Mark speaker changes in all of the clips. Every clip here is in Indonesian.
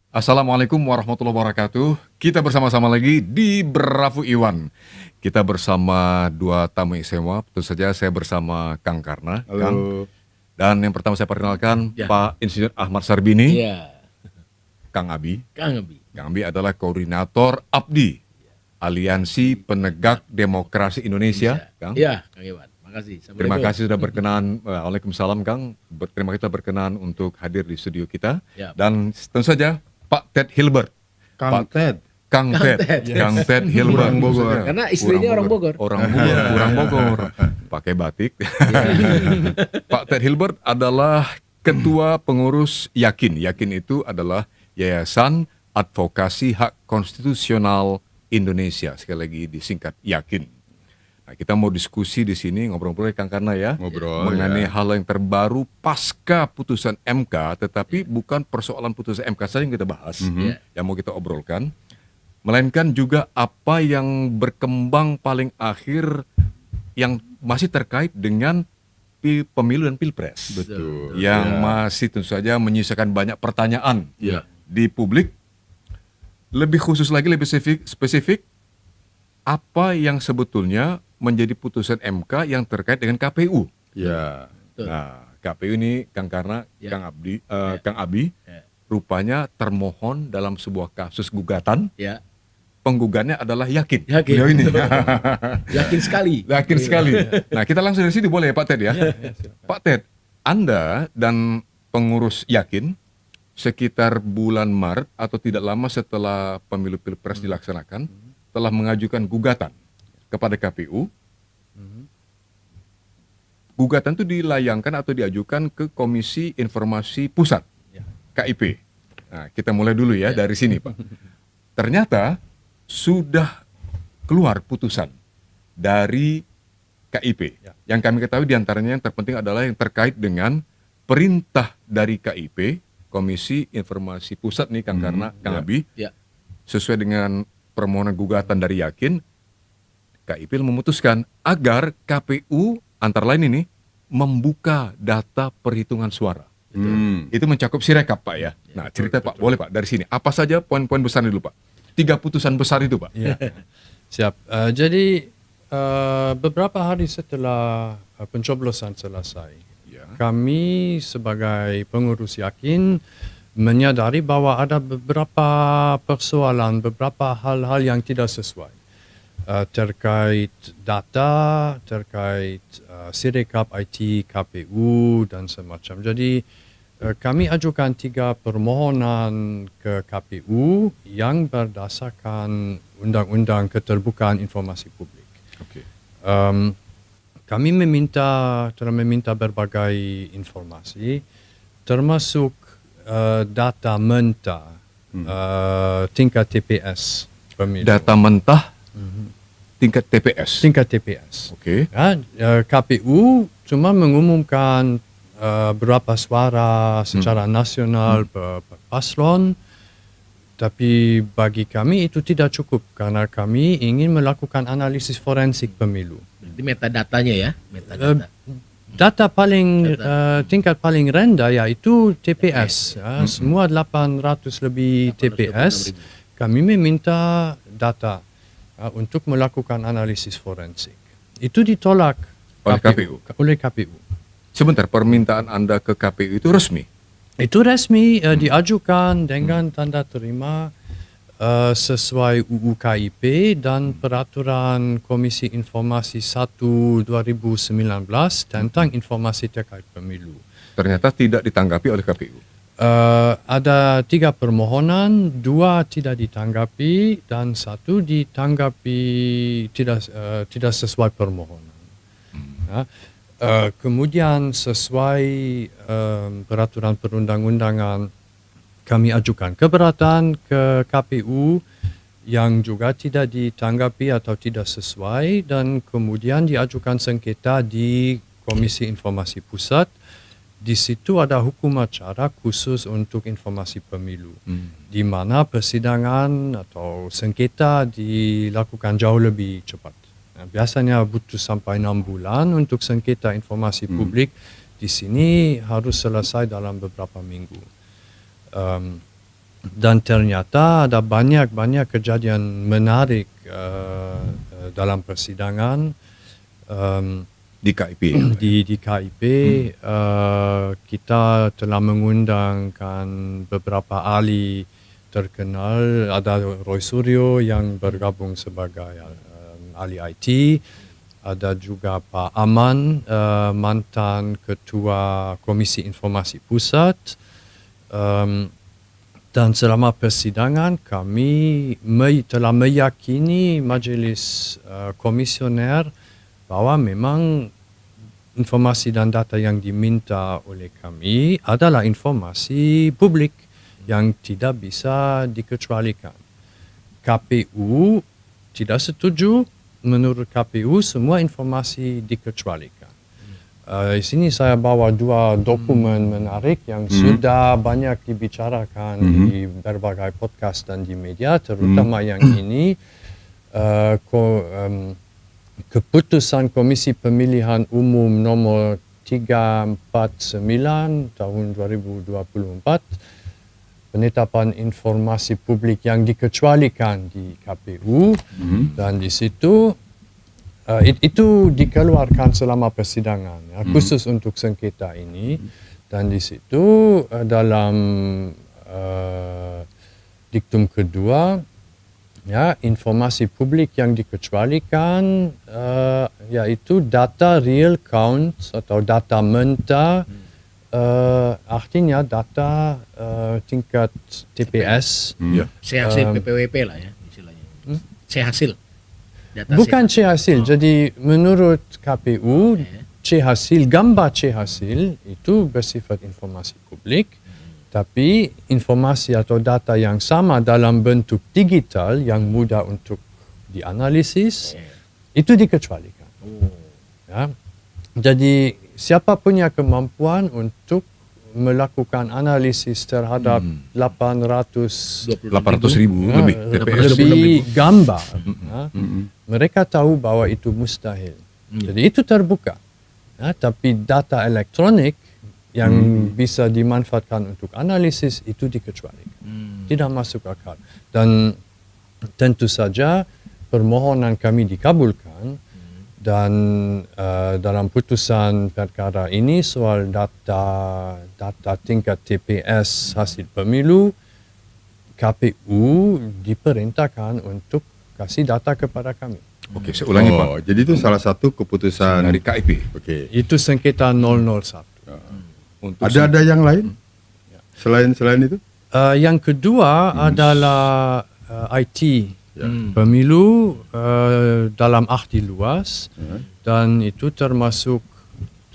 Speaker 1: Assalamualaikum warahmatullahi wabarakatuh. Kita bersama-sama lagi di Berafu Iwan. Kita bersama dua tamu istimewa. Tentu saja saya bersama Kang Karna.
Speaker 2: Halo.
Speaker 1: Kang. Dan yang pertama saya perkenalkan
Speaker 3: Ya.
Speaker 1: Pak Insinyur Ahmad Sarbini,
Speaker 3: Iya,
Speaker 1: Kang Abi.
Speaker 3: Kang Abi.
Speaker 1: Kang Abi adalah koordinator APDI, Aliansi Penegak Demokrasi Indonesia. Kang.
Speaker 3: Iya, Kang Iwan. Makasih.
Speaker 1: Terima kasih sudah berkenan. Waalaikumsalam Kang. Terima kasih sudah berkenan untuk hadir di studio kita.
Speaker 3: Ya.
Speaker 1: Dan tentu saja Pak Ted Hilbert.
Speaker 2: Kang Ted.
Speaker 1: Kang Ted,
Speaker 3: Ted.
Speaker 1: Kang Ted Hilbert.
Speaker 2: Orang Bogor.
Speaker 1: Maksudnya,
Speaker 3: Karena istrinya orang Bogor.
Speaker 1: Orang Bogor, pakai batik. Pak Ted Hilbert adalah ketua pengurus Yakin. Yakin itu adalah Yayasan Advokasi Hak Konstitusional Indonesia. Sekali lagi disingkat Yakin. Nah, kita mau diskusi di sini, ngobrol-ngobrol Kang Karna ya,
Speaker 2: Ngobrol,
Speaker 1: mengenai
Speaker 2: ya.
Speaker 1: hal yang terbaru pasca putusan MK, tetapi bukan persoalan putusan MK saja yang kita bahas, yang mau kita obrolkan, melainkan juga apa yang berkembang paling akhir yang masih terkait dengan pemilu dan pilpres,
Speaker 2: Betul.
Speaker 1: yang masih tentu saja menyisakan banyak pertanyaan
Speaker 3: Ya.
Speaker 1: di publik. Lebih khusus lagi, lebih spesifik, apa yang sebetulnya menjadi putusan MK yang terkait dengan KPU.
Speaker 2: Ya.
Speaker 3: Betul.
Speaker 1: Nah, KPU ini Kang Karna,
Speaker 3: Ya.
Speaker 1: Kang Abi,
Speaker 3: Ya.
Speaker 1: rupanya termohon dalam sebuah kasus gugatan,
Speaker 3: Ya.
Speaker 1: penggugatnya adalah Yakin.
Speaker 3: Yakin.
Speaker 1: Beliau ini.
Speaker 3: Yakin sekali.
Speaker 1: Yakin sekali. Nah, kita langsung dari sini boleh ya Pak Ted ya? Pak Ted, Anda dan pengurus Yakin sekitar bulan Maret atau tidak lama setelah pemilu pilpres dilaksanakan telah mengajukan gugatan kepada KPU. Gugatan itu dilayangkan atau diajukan ke Komisi Informasi Pusat,
Speaker 3: Ya.
Speaker 1: KIP. Nah, kita mulai dulu ya dari sini Pak. Ternyata sudah keluar putusan dari KIP.
Speaker 3: Ya.
Speaker 1: Yang kami ketahui diantaranya yang terpenting adalah yang terkait dengan perintah dari KIP, Komisi Informasi Pusat nih Kang Karna, Kang
Speaker 2: ya.
Speaker 1: Abi,
Speaker 3: Ya.
Speaker 1: sesuai dengan permohonan gugatan dari Yakin, KIP memutuskan agar KPU antara lain ini membuka data perhitungan suara. Itu mencakup Sirekap Pak ya. Nah cerita Pak, boleh Pak dari sini. Apa saja poin-poin besar dulu Pak? 3 putusan besar itu Pak.
Speaker 4: Ya, siap. Jadi beberapa hari setelah pencoblosan selesai,
Speaker 1: Ya.
Speaker 4: kami sebagai pengurus Yakin menyadari bahwa ada beberapa persoalan, beberapa hal-hal yang tidak sesuai terkait data, terkait Sirekap IT KPU dan semacam. Jadi kami ajukan 3 permohonan ke KPU yang berdasarkan Undang-Undang Keterbukaan Informasi Publik.
Speaker 1: Oke.
Speaker 4: Kami telah meminta berbagai informasi, termasuk data mentah tingkat TPS pemilu.
Speaker 1: Data mentah tingkat TPS.
Speaker 4: Tingkat TPS.
Speaker 1: Oke.
Speaker 4: Ya, KPU cuma mengumumkan berapa suara secara nasional per paslon, tapi bagi kami itu tidak cukup karena kami ingin melakukan analisis forensik pemilu.
Speaker 3: Berarti metadatanya ya, metadata.
Speaker 4: Data paling tingkat paling rendah yaitu TPS. Ya, semua 800 lebih TPS. Kami meminta data untuk melakukan analisis forensik. Itu ditolak
Speaker 1: Oleh KPU?
Speaker 4: Oleh KPU.
Speaker 1: Sebentar, permintaan Anda ke KPU itu resmi?
Speaker 4: Itu resmi diajukan dengan tanda terima sesuai UU KIP dan Peraturan Komisi Informasi 1 2019 tentang informasi terkait pemilu.
Speaker 1: Ternyata tidak ditanggapi oleh KPU.
Speaker 4: Ada 3 permohonan, 2 tidak ditanggapi dan 1 ditanggapi tidak sesuai permohonan. Ya. Kemudian sesuai peraturan perundang-undangan kami ajukan keberatan ke KPU yang juga tidak ditanggapi atau tidak sesuai dan kemudian diajukan sengketa di Komisi Informasi Pusat. Di situ ada hukum acara khusus untuk informasi pemilu, di mana persidangan atau sengketa dilakukan jauh lebih cepat. Biasanya butuh sampai 6 bulan untuk sengketa informasi publik. Di sini harus selesai dalam beberapa minggu. Dan ternyata ada banyak kejadian menarik dalam persidangan.
Speaker 1: Di KIP.
Speaker 4: Di KIP kita telah mengundangkan beberapa ahli terkenal. Ada Roy Suryo yang bergabung sebagai ahli IT. Ada juga Pak Aman, mantan Ketua Komisi Informasi Pusat. Dan selama persidangan kami telah meyakini Majlis Komisioner bahwa memang informasi dan data yang diminta oleh kami adalah informasi publik yang tidak bisa dikecualikan. KPU tidak setuju. Menurut KPU semua informasi dikecualikan. Di sini saya bawa 2 dokumen menarik yang sudah banyak dibicarakan di berbagai podcast dan di media, terutama yang ini. Keputusan Komisi Pemilihan Umum nomor 349 tahun 2024, penetapan informasi publik yang dikecualikan di KPU, dan di situ itu dikeluarkan selama persidangan, ya, khusus untuk sengketa ini. Dan di situ dalam diktum kedua, ya, informasi publik yang dikecualikan yaitu data real count atau data mentah, artinya data tingkat TPS.
Speaker 3: C-hasil PPWP lah ya istilahnya. C-hasil. Data
Speaker 4: Bukan C-hasil. Jadi menurut KPU, gambar C-hasil itu bersifat informasi publik. Tapi informasi atau data yang sama dalam bentuk digital yang mudah untuk dianalisis itu dikecualikan. Ya. Jadi siapa punya kemampuan untuk melakukan analisis terhadap 800
Speaker 1: ribu lebih TPS.
Speaker 4: lebih gambar, ya, mereka tahu bahwa itu mustahil. Jadi itu terbuka. Ya, tapi data elektronik yang bisa dimanfaatkan untuk analisis itu dikecualikan. Tidak masuk akal. Dan tentu saja permohonan kami dikabulkan, dan dalam putusan perkara ini soal data tingkat TPS hasil pemilu, KPU diperintahkan untuk kasih data kepada kami.
Speaker 1: Oke, saya ulangi Pak.
Speaker 2: Jadi itu salah satu keputusan
Speaker 1: Dari KIP.
Speaker 2: Oke.
Speaker 4: Itu sengketa 001.
Speaker 1: Untuk
Speaker 2: Ada yang lain selain itu?
Speaker 4: Yang kedua adalah IT pemilu dalam arti luas, dan itu termasuk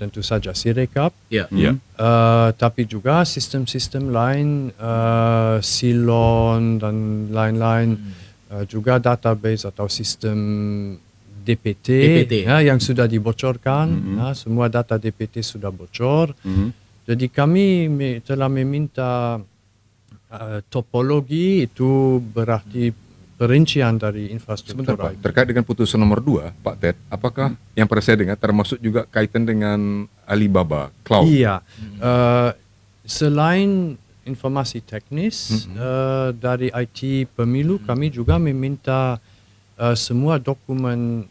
Speaker 4: tentu saja Sirekap,
Speaker 3: Ya.
Speaker 4: tapi juga sistem-sistem lain, Silon dan lain-lain, juga database atau sistem DPT, ya, yang sudah dibocorkan. Ya, semua data DPT sudah bocor. Jadi kami telah meminta topologi, itu berarti perincian dari infrastruktur.
Speaker 1: Sebentar Pak, terkait dengan putusan nomor 2, Pak Ted, apakah yang pernah saya dengar termasuk juga kaitan dengan Alibaba Cloud?
Speaker 4: Iya, selain informasi teknis dari IT pemilu, kami juga meminta semua dokumen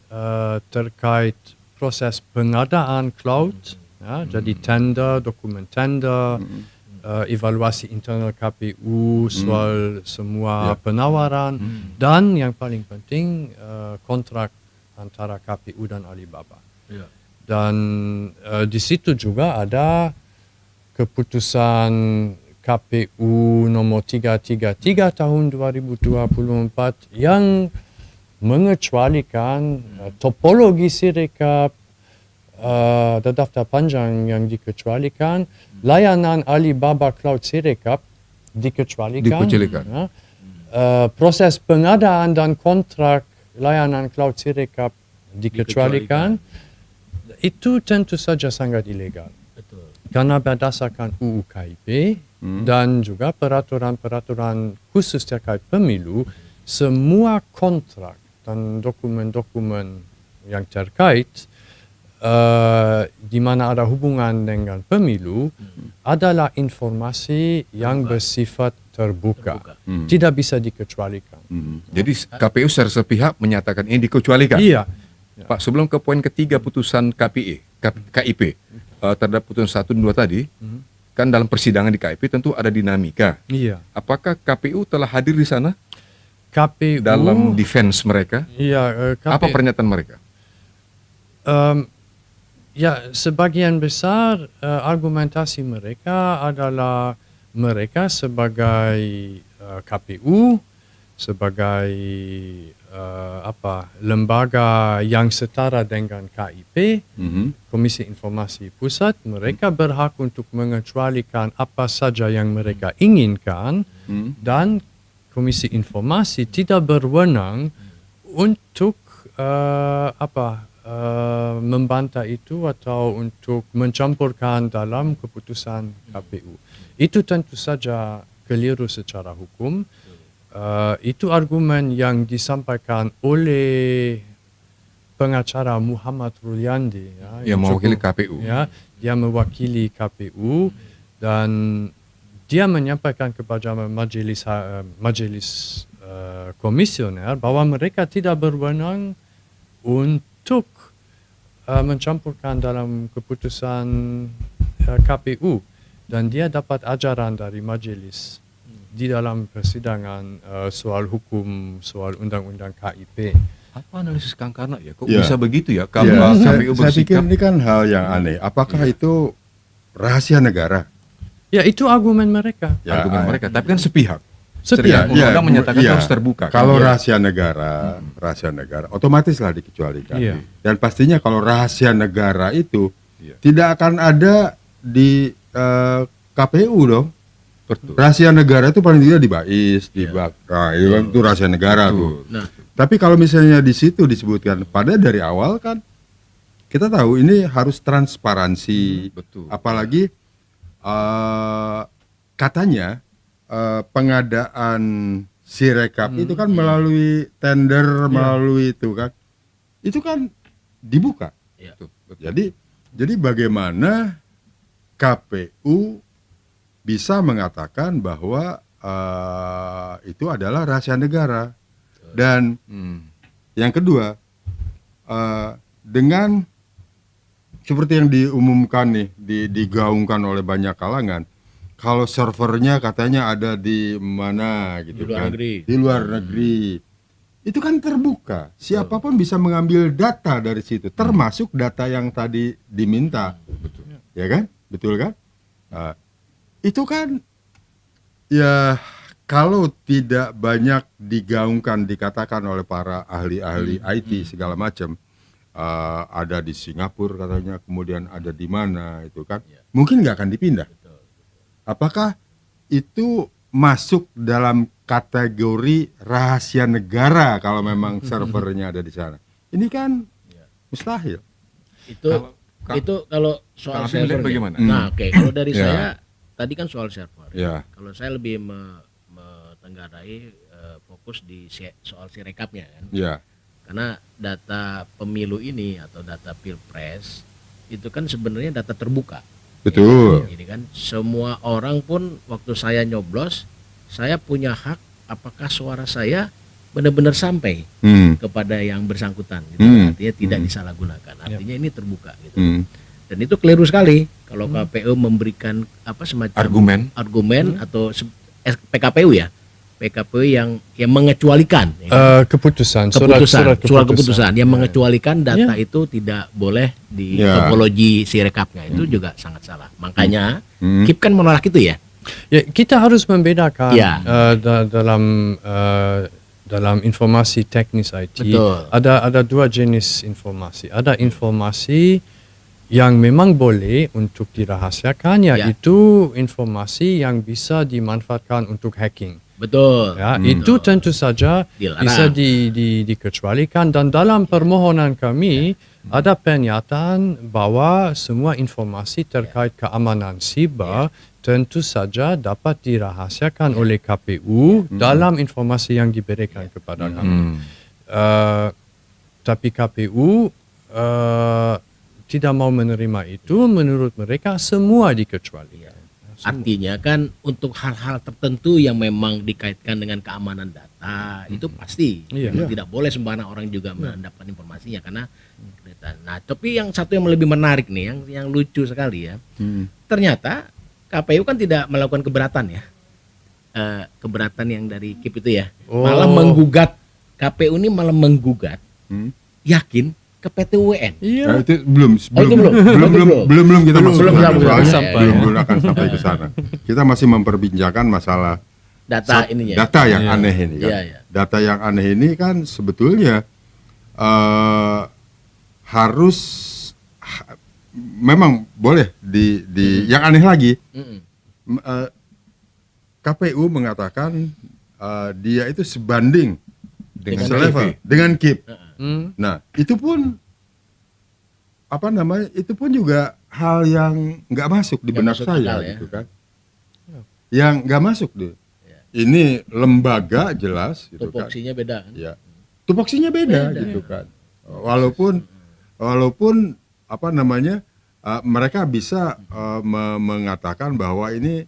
Speaker 4: terkait proses pengadaan cloud, ya, jadi tender, dokumen tender, evaluasi internal KPU soal semua penawaran, dan yang paling penting kontrak antara KPU dan Alibaba. Dan di situ juga ada keputusan KPU nomor 333 tahun 2024 yang mengecualikan topologi Sirekap, daftar panjang yang dikecualikan, layanan Alibaba Cloud Sirekap dikecualikan. Ya. Proses pengadaan dan kontrak layanan Cloud Sirekap dikecualikan. Itu tentu saja sangat ilegal.
Speaker 3: Betul.
Speaker 4: Karena berdasarkan UU KIP dan juga peraturan-peraturan khusus terkait pemilu, semua kontrak dan dokumen-dokumen yang terkait di mana ada hubungan dengan pemilu adalah informasi yang bersifat terbuka.
Speaker 2: Hmm.
Speaker 4: Tidak bisa dikecualikan.
Speaker 1: Jadi KPU secara sepihak menyatakan ini dikecualikan.
Speaker 4: Iya.
Speaker 1: Pak, sebelum ke poin ketiga putusan KIP terhadap putusan 1 dan 2 tadi, kan dalam persidangan di KIP tentu ada dinamika.
Speaker 4: Iya.
Speaker 1: Apakah KPU telah hadir di sana
Speaker 4: KPU
Speaker 1: dalam defense mereka?
Speaker 4: Iya,
Speaker 1: Apa pernyataan mereka?
Speaker 4: Ya, sebagian besar argumentasi mereka adalah mereka sebagai KPU, sebagai lembaga yang setara dengan KIP, Komisi Informasi Pusat, mereka berhak untuk mengecualikan apa saja yang mereka inginkan, dan Komisi Informasi tidak berwenang untuk membantah itu atau untuk mencampurkan dalam keputusan KPU. Itu tentu saja keliru secara hukum. Itu argumen yang disampaikan oleh pengacara Muhammad Ruliandi,
Speaker 1: Yang mewakili KPU.
Speaker 4: Ya, dia mewakili KPU dan dia menyampaikan kepada majelis komisioner bahwa mereka tidak berwenang untuk mencampurkan dalam keputusan KPU, dan dia dapat ajaran dari majelis di dalam persidangan soal hukum, soal undang-undang KIP.
Speaker 1: Apa analisis Kang Karna ya? Kok
Speaker 2: Ya.
Speaker 1: bisa begitu ya? Kalau
Speaker 2: Ya,
Speaker 1: KPU
Speaker 2: saya pikir
Speaker 1: bersikap,
Speaker 2: ini kan hal yang aneh. Apakah itu rahasia negara?
Speaker 4: Ya, itu argumen mereka.
Speaker 2: Ya,
Speaker 1: argumen mereka, tapi kan sepihak.
Speaker 4: Sepihak.
Speaker 1: Undang-undang menyatakan
Speaker 2: iya.
Speaker 1: harus terbuka.
Speaker 2: Kalau
Speaker 1: kan?
Speaker 2: rahasia negara, otomatislah dikecualikan.
Speaker 4: Iya.
Speaker 2: Dan pastinya kalau rahasia negara itu
Speaker 1: Iya.
Speaker 2: tidak akan ada di KPU dong.
Speaker 1: Betul.
Speaker 2: Rahasia negara itu paling tidak di BAIS, di nah, itu rahasia negara tuh.
Speaker 3: Nah,
Speaker 2: Tapi kalau misalnya di situ disebutkan pada dari awal kan kita tahu ini harus transparansi.
Speaker 1: Betul.
Speaker 2: Apalagi katanya pengadaan Sirekap itu kan melalui tender, melalui itu kan. Itu kan dibuka.
Speaker 1: Betul. Betul.
Speaker 2: Jadi bagaimana KPU bisa mengatakan bahwa itu adalah rahasia negara. Dan yang kedua, dengan seperti yang diumumkan nih, digaungkan oleh banyak kalangan, kalau servernya katanya ada di mana gitu
Speaker 3: Di luar
Speaker 2: kan,
Speaker 3: negeri.
Speaker 2: di luar negeri, itu kan terbuka, siapapun bisa mengambil data dari situ, termasuk data yang tadi diminta, ya kan, betul kan? Nah, itu kan ya kalau tidak banyak digaungkan, dikatakan oleh para ahli-ahli IT segala macam, ada di Singapura katanya, kemudian ada di mana itu kan, mungkin nggak akan dipindah. Apakah itu masuk dalam kategori rahasia negara kalau memang servernya ada di sana? Ini kan mustahil.
Speaker 3: itu kalau soal
Speaker 1: Kang Apin lihat
Speaker 3: server.
Speaker 1: bagaimana?
Speaker 3: Nah, oke, kalau dari
Speaker 2: Ya.
Speaker 3: saya tadi kan soal server.
Speaker 2: Ya.
Speaker 3: Kalau saya lebih metenggarai fokus di soal sirekapnya kan.
Speaker 2: Ya,
Speaker 3: Karena data pemilu ini atau data Pilpres itu kan sebenarnya data terbuka.
Speaker 2: betul.
Speaker 3: Jadi kan semua orang pun waktu saya nyoblos, saya punya hak apakah suara saya benar-benar sampai kepada yang bersangkutan gitu. Artinya tidak disalahgunakan. Artinya ini terbuka gitu. Dan itu keliru sekali kalau KPU memberikan semacam argumen atau PKPU ya. PKPU yang mengecualikan
Speaker 4: Keputusan,
Speaker 3: surat keputusan yang mengecualikan data itu tidak boleh di topologi Sirekapnya, itu juga sangat salah. Makanya KIP kan menolak itu ya.
Speaker 4: Ya, kita harus membedakan
Speaker 3: Ya.
Speaker 4: dalam informasi teknis IT.
Speaker 3: Betul.
Speaker 4: Ada dua jenis informasi. Ada informasi yang memang boleh untuk dirahasiakan, yaitu informasi yang bisa dimanfaatkan untuk hacking.
Speaker 3: Betul.
Speaker 4: Ya, itu tentu saja
Speaker 3: Dilarang.
Speaker 4: bisa dikecualikan, dan dalam permohonan kami ada pernyataan bahwa semua informasi terkait keamanan siber tentu saja dapat dirahasiakan oleh KPU dalam informasi yang diberikan kepada kami. Tapi KPU tidak mau menerima itu. Menurut mereka semua dikecualikan.
Speaker 3: Artinya kan untuk hal-hal tertentu yang memang dikaitkan dengan keamanan data itu pasti.
Speaker 4: Iya.
Speaker 3: Memang tidak boleh sembarang orang juga mendapatkan informasinya karena nah, tapi yang satu yang lebih menarik nih, yang lucu sekali ya. Ternyata KPU kan tidak melakukan keberatan ya. Keberatan yang dari KIP itu ya. Malah menggugat, KPU ini malah menggugat Yakin ke PT UN.
Speaker 4: Iya.
Speaker 2: Nah, itu belum kita masuk
Speaker 3: Belum
Speaker 2: ke sana.
Speaker 3: sampai.
Speaker 2: Soalnya
Speaker 3: Sampai.
Speaker 2: belum akan sampai ke sana. Kita masih memperbincangkan masalah
Speaker 3: Data ininya.
Speaker 2: data yang aneh ini kan.
Speaker 3: Iya, iya.
Speaker 2: Data yang aneh ini kan sebetulnya harus memang boleh yang aneh lagi. KPU mengatakan dia itu sebanding
Speaker 1: Dengan
Speaker 2: selevel dengan KIP.
Speaker 4: Hmm.
Speaker 2: Nah, itu pun itu pun juga hal yang nggak masuk di
Speaker 3: Nggak
Speaker 2: benak
Speaker 3: masuk
Speaker 2: saya
Speaker 3: akal ya.
Speaker 2: gitu kan. Yang nggak masuk deh. Ini lembaga jelas gitu kan.
Speaker 3: Tupoksinya beda kan.
Speaker 2: Ya. Tupoksinya beda gitu kan. Walaupun mereka bisa mengatakan bahwa ini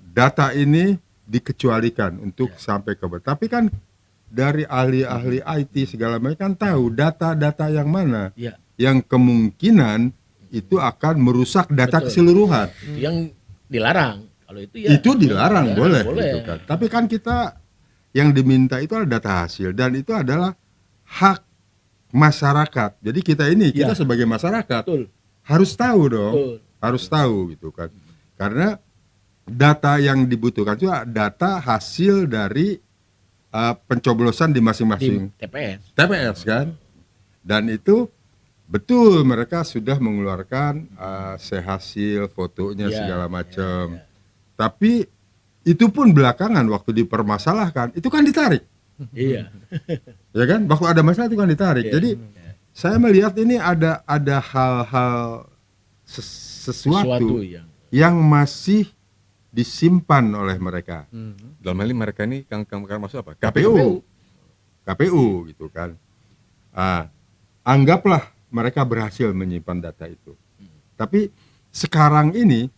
Speaker 2: data ini dikecualikan untuk sampai ke tapi kan dari ahli-ahli IT segala macam kan tahu data-data yang mana
Speaker 3: Iya.
Speaker 2: yang kemungkinan itu akan merusak data
Speaker 3: Betul.
Speaker 2: keseluruhan.
Speaker 3: Itu yang dilarang. Kalau itu ya
Speaker 2: Itu dilarang
Speaker 3: ya,
Speaker 2: boleh gitu kan. Tapi kan kita yang diminta itu adalah data hasil dan itu adalah hak masyarakat. Jadi kita sebagai masyarakat
Speaker 3: Betul.
Speaker 2: harus tahu dong.
Speaker 3: Betul.
Speaker 2: Harus tahu gitu kan. Karena data yang dibutuhkan itu data hasil dari pencoblosan di
Speaker 3: Di
Speaker 2: masing-masing
Speaker 3: TPS.
Speaker 2: kan. Dan itu betul mereka sudah mengeluarkan hasil fotonya
Speaker 3: Ya,
Speaker 2: segala macam. Tapi itu pun belakangan waktu dipermasalahkan itu kan ditarik.
Speaker 3: Iya.
Speaker 2: Ya kan? Waktu ada masalah itu kan ditarik.
Speaker 3: Iya.
Speaker 2: Jadi saya melihat ini ada hal-hal sesuatu yang masih disimpan oleh mereka.
Speaker 1: Dalam hal ini mereka ini Kang maksud apa?
Speaker 2: KPU gitu kan. Anggaplah mereka berhasil menyimpan data itu. Tapi sekarang ini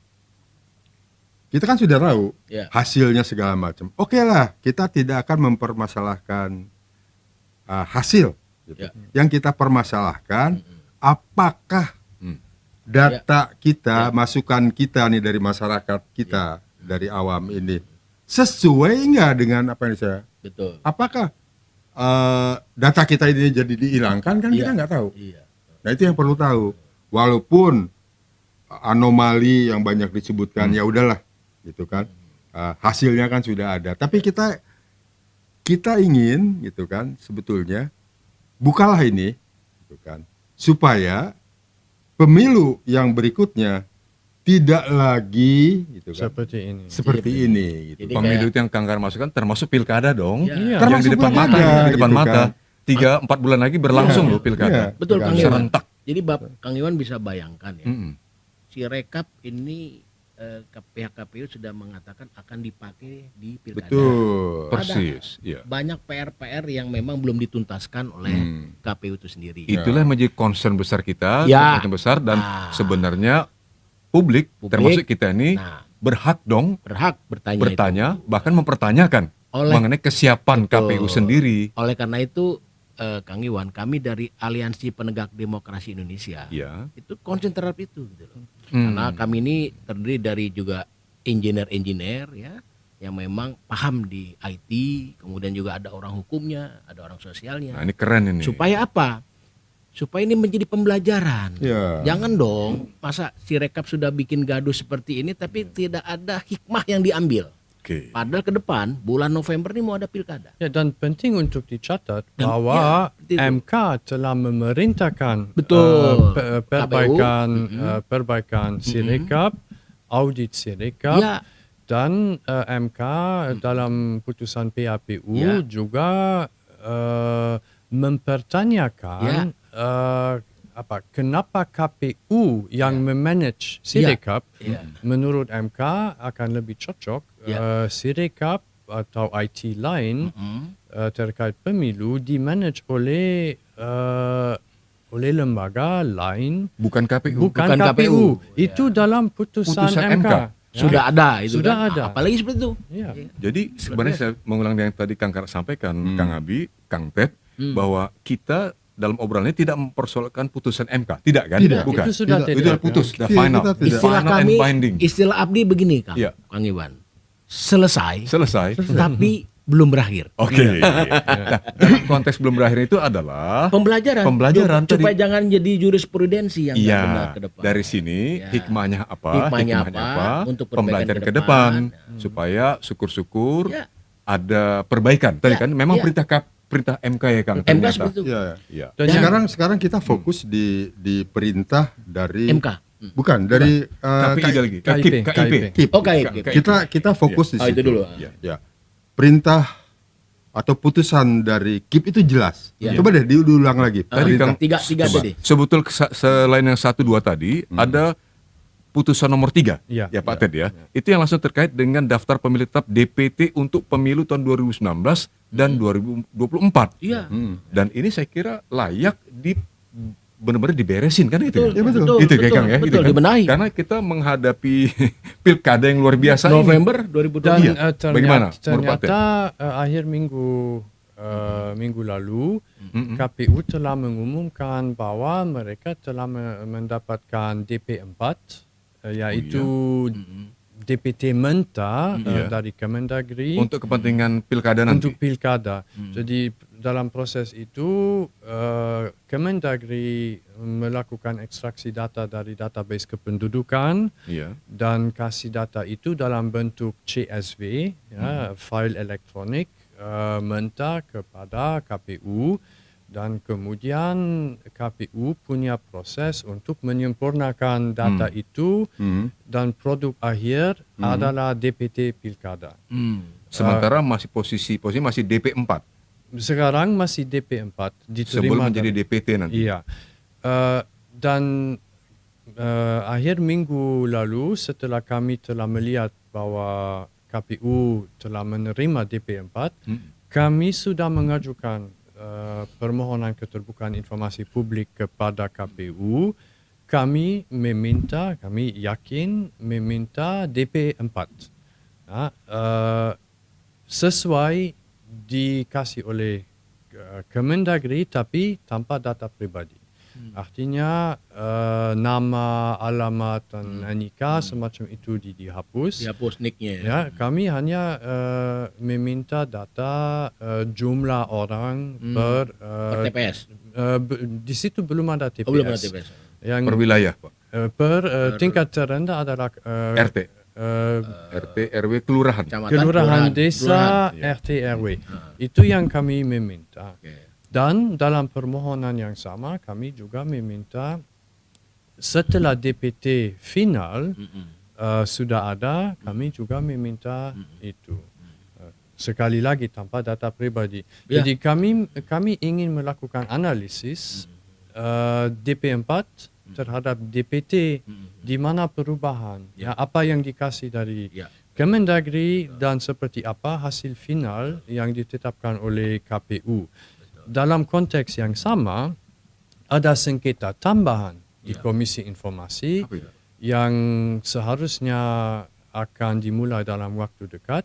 Speaker 2: kita kan sudah tahu hasilnya segala macam. Oke lah, kita tidak akan mempermasalahkan hasil. Gitu. Yang kita permasalahkan apakah data kita, masukan kita nih dari masyarakat kita, dari awam ini sesuai nggak dengan apa yang saya?
Speaker 3: Betul.
Speaker 2: Apakah data kita ini jadi dihilangkan kan kita nggak tahu.
Speaker 3: Iya.
Speaker 2: Nah itu yang perlu tahu. Walaupun anomali yang banyak disebutkan ya udahlah, gitu kan. Hasilnya kan sudah ada. Tapi kita ingin, gitu kan, sebetulnya bukalah ini, gitu kan, supaya pemilu yang berikutnya tidak lagi, gitu kan, seperti ini. Gitu.
Speaker 3: Jadi
Speaker 1: Pemilu itu yang Kang Kar masukkan termasuk pilkada dong.
Speaker 3: Iya.
Speaker 1: Yang
Speaker 2: Termasuk
Speaker 1: di depan
Speaker 2: pilkada,
Speaker 1: mata, di depan
Speaker 2: gitu
Speaker 1: mata.
Speaker 2: kan.
Speaker 1: 3-4 bulan lagi berlangsung loh
Speaker 2: Iya.
Speaker 1: pilkada.
Speaker 3: Betul
Speaker 2: Kan.
Speaker 3: Kang Iwan.
Speaker 1: Serentak.
Speaker 3: Jadi Kang Iwan bisa bayangkan ya. Si Rekap ini pihak KPU sudah mengatakan akan dipakai di pilkada.
Speaker 2: Betul.
Speaker 1: Persis. Iya.
Speaker 3: Banyak PR-PR yang memang belum dituntaskan oleh KPU itu sendiri.
Speaker 1: Itulah yang menjadi concern besar kita,
Speaker 3: Ya.
Speaker 1: concern besar dan sebenarnya publik termasuk kita ini
Speaker 3: Nah.
Speaker 1: berhak dong
Speaker 3: Berhak
Speaker 1: bertanya bahkan mempertanyakan mengenai kesiapan KPU sendiri.
Speaker 3: Oleh karena itu Kang Iwan, kami dari Aliansi Penegak Demokrasi Indonesia
Speaker 1: Ya.
Speaker 3: itu konsen terhadap itu gitu loh. Karena kami ini terdiri dari juga engineer ya yang memang paham di IT, kemudian juga ada orang hukumnya, ada orang sosialnya.
Speaker 1: Nah, ini keren ini.
Speaker 3: Supaya apa? Supaya ini menjadi pembelajaran.
Speaker 2: Ya.
Speaker 3: Jangan dong, masa si Rekap sudah bikin gaduh seperti ini tapi tidak ada hikmah yang diambil.
Speaker 1: Oke.
Speaker 3: Padahal ke depan bulan November ini mau ada pilkada.
Speaker 4: Ya, dan penting untuk dicatat bahwa
Speaker 3: seperti itu.
Speaker 4: MK telah memerintahkan
Speaker 3: Betul.
Speaker 4: perbaikan Sirekap, audit Sirekap,
Speaker 3: Ya.
Speaker 4: dan MK dalam putusan PAPU
Speaker 3: Ya.
Speaker 4: juga mempertanyakan kenapa KPU yang memanage Sirekap menurut MK akan lebih cocok Sirekap atau IT lain terkait pemilu dimanage oleh oleh lembaga lain,
Speaker 1: Bukan KPU.
Speaker 4: bukan
Speaker 3: Bukan
Speaker 4: KPU.
Speaker 3: KPU.
Speaker 4: Itu dalam putusan,
Speaker 1: Putusan
Speaker 4: MK.
Speaker 1: MK.
Speaker 4: Ya.
Speaker 3: Sudah ada itu
Speaker 4: Sudah
Speaker 3: kan.
Speaker 4: ada.
Speaker 3: Apalagi seperti itu.
Speaker 4: Ya.
Speaker 1: Jadi sebenarnya saya mengulang yang tadi Kang Karat sampaikan, Kang Abi, Kang Ted, bahwa kita dalam obrolannya tidak mempersoalkan putusan MK. Tidak kan?
Speaker 2: Tidak.
Speaker 1: Bukan.
Speaker 4: Itu sudah
Speaker 2: Tidak.
Speaker 1: Itu sudah putus, sudah
Speaker 2: Iya,
Speaker 1: final.
Speaker 2: kita tidak.
Speaker 3: Istilah
Speaker 1: Final and
Speaker 3: kami,
Speaker 1: binding.
Speaker 3: istilah Abdi begini Kang,
Speaker 1: Iya.
Speaker 3: Kang Iwan. Selesai,
Speaker 1: Selesai.
Speaker 3: tapi belum berakhir.
Speaker 1: Oke. Nah, dalam konteks belum berakhir itu adalah
Speaker 3: Pembelajaran,
Speaker 1: Pembelajaran
Speaker 3: supaya
Speaker 1: tadi.
Speaker 3: jangan jadi jurisprudensi yang nggak benar
Speaker 1: Iya,
Speaker 3: ke depan.
Speaker 1: dari sini
Speaker 3: Ya.
Speaker 1: hikmahnya apa?
Speaker 3: Hikmahnya apa untuk perbaikan
Speaker 1: pembelajaran
Speaker 3: ke
Speaker 1: ke depan,
Speaker 3: depan.
Speaker 1: supaya syukur-syukur
Speaker 3: Ya.
Speaker 1: ada perbaikan. Tadi
Speaker 3: Ya,
Speaker 1: kan memang
Speaker 3: ya.
Speaker 1: perintah MK ya Kang.
Speaker 3: MK
Speaker 1: ternyata.
Speaker 3: seperti itu.
Speaker 2: Iya.
Speaker 1: Iya.
Speaker 4: Dan
Speaker 2: Sekarang kita fokus di perintah dari
Speaker 3: MK.
Speaker 2: Bukan dari
Speaker 1: KPI ada lagi.
Speaker 4: KIP.
Speaker 1: KIP.
Speaker 2: KIP.
Speaker 3: Oh, KIP.
Speaker 2: Kita fokus di
Speaker 3: Oh,
Speaker 2: situ.
Speaker 3: itu dulu.
Speaker 2: Ya. Perintah atau putusan dari KIP itu jelas.
Speaker 3: Ya.
Speaker 2: Coba deh diulang lagi.
Speaker 1: Tadi
Speaker 2: Perintah.
Speaker 1: Kang,
Speaker 3: tiga
Speaker 1: coba.
Speaker 3: tadi.
Speaker 1: Sebetul selain yang 1, 2 tadi, ada putusan nomor 3,
Speaker 4: Iya.
Speaker 1: ya Pak Ted ya. Itu yang langsung terkait dengan daftar pemilih tetap DPT untuk pemilu tahun 2019 dan 2024.
Speaker 3: Iya.
Speaker 1: Dan ini saya kira layak benar-benar diberesin kan itu.
Speaker 3: Betul,
Speaker 1: ya?
Speaker 2: betul.
Speaker 1: Itu kayak Kang ya.
Speaker 3: betul,
Speaker 1: gitu kan?
Speaker 3: dibenahi.
Speaker 1: Karena kita menghadapi pilkada yang luar biasa ini.
Speaker 3: November
Speaker 4: dan
Speaker 3: 2020.
Speaker 1: Iya. Bagaimana menurut Pak Ted?
Speaker 4: ternyata akhir minggu lalu KPU telah mengumumkan bahwa mereka telah mendapatkan DP4 yaitu DPT mentah dari Kemendagri
Speaker 1: Untuk kepentingan pilkada nanti.
Speaker 4: untuk pilkada. Jadi dalam proses itu Kemendagri melakukan ekstraksi data dari database kependudukan
Speaker 1: Iya.
Speaker 4: dan kasih data itu dalam bentuk CSV, ya, file elektronik mentah kepada KPU, dan kemudian KPU punya proses untuk menyempurnakan data itu dan produk akhir adalah DPT pilkada.
Speaker 1: Sementara posisi masih DP4
Speaker 4: Sekarang masih DP4
Speaker 1: sebelum
Speaker 4: diterima
Speaker 1: menjadi
Speaker 4: dalam-
Speaker 1: DPT nanti.
Speaker 4: Iya. Dan akhir minggu lalu setelah kami telah melihat bahwa KPU telah menerima DP4, kami sudah mengajukan permohonan keterbukaan informasi publik kepada KPU. Kami yakin meminta DP4. Nah, sesuai dikasih oleh Kemendagri tapi tanpa data pribadi. Artinya nama, alamat dan NIK semacam itu dihapus.
Speaker 3: Dihapus nicknya.
Speaker 4: Ya, kami hanya meminta data jumlah orang per
Speaker 3: TPS.
Speaker 4: di situ belum ada TPS.
Speaker 3: Oh, belum ada TPS.
Speaker 4: Yang
Speaker 1: Per wilayah, Pak.
Speaker 4: per tingkat terendah adalah
Speaker 1: RT, RW kelurahan.
Speaker 3: Kecamatan,
Speaker 4: kelurahan desa,
Speaker 3: kelurahan.
Speaker 4: RT RW. Itu yang kami meminta.
Speaker 3: Oke.
Speaker 4: Dan dalam permohonan yang sama kami juga meminta setelah DPT final sudah ada, kami juga meminta itu. Sekali lagi tanpa data pribadi.
Speaker 3: Ya.
Speaker 4: Jadi kami ingin melakukan analisis DP4 terhadap DPT di mana perubahan, ya, apa yang dikasih dari
Speaker 3: Ya.
Speaker 4: Kemendagri dan seperti apa hasil final yang ditetapkan oleh KPU. Dalam konteks yang sama, ada sengketa tambahan di Komisi Informasi
Speaker 1: Apa itu?
Speaker 4: yang seharusnya akan dimulai dalam waktu dekat.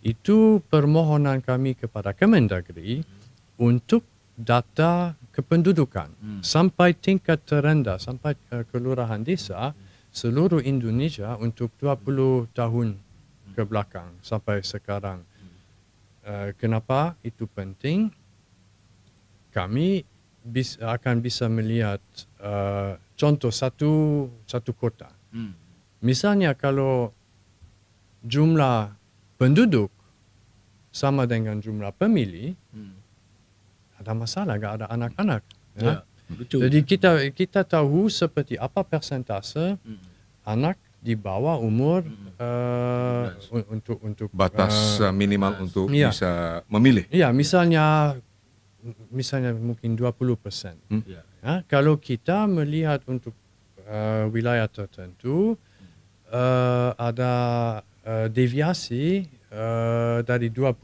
Speaker 4: Itu permohonan kami kepada Kemendagri untuk data kependudukan sampai tingkat terendah, sampai kelurahan desa seluruh Indonesia untuk 20 tahun ke belakang sampai sekarang. Kenapa itu penting? Kami akan bisa melihat contoh satu kota. Misalnya kalau jumlah penduduk sama dengan jumlah pemilih, ada masalah, nggak ada anak-anak.
Speaker 3: Ya. Lucu.
Speaker 4: Jadi kita tahu seperti apa persentase anak di bawah umur untuk
Speaker 1: Batas minimal untuk
Speaker 4: iya.
Speaker 1: bisa memilih.
Speaker 4: Iya, misalnya mungkin 20%.
Speaker 3: Ya.
Speaker 4: Ya, kalau kita melihat untuk wilayah tertentu ada deviasi dari 20%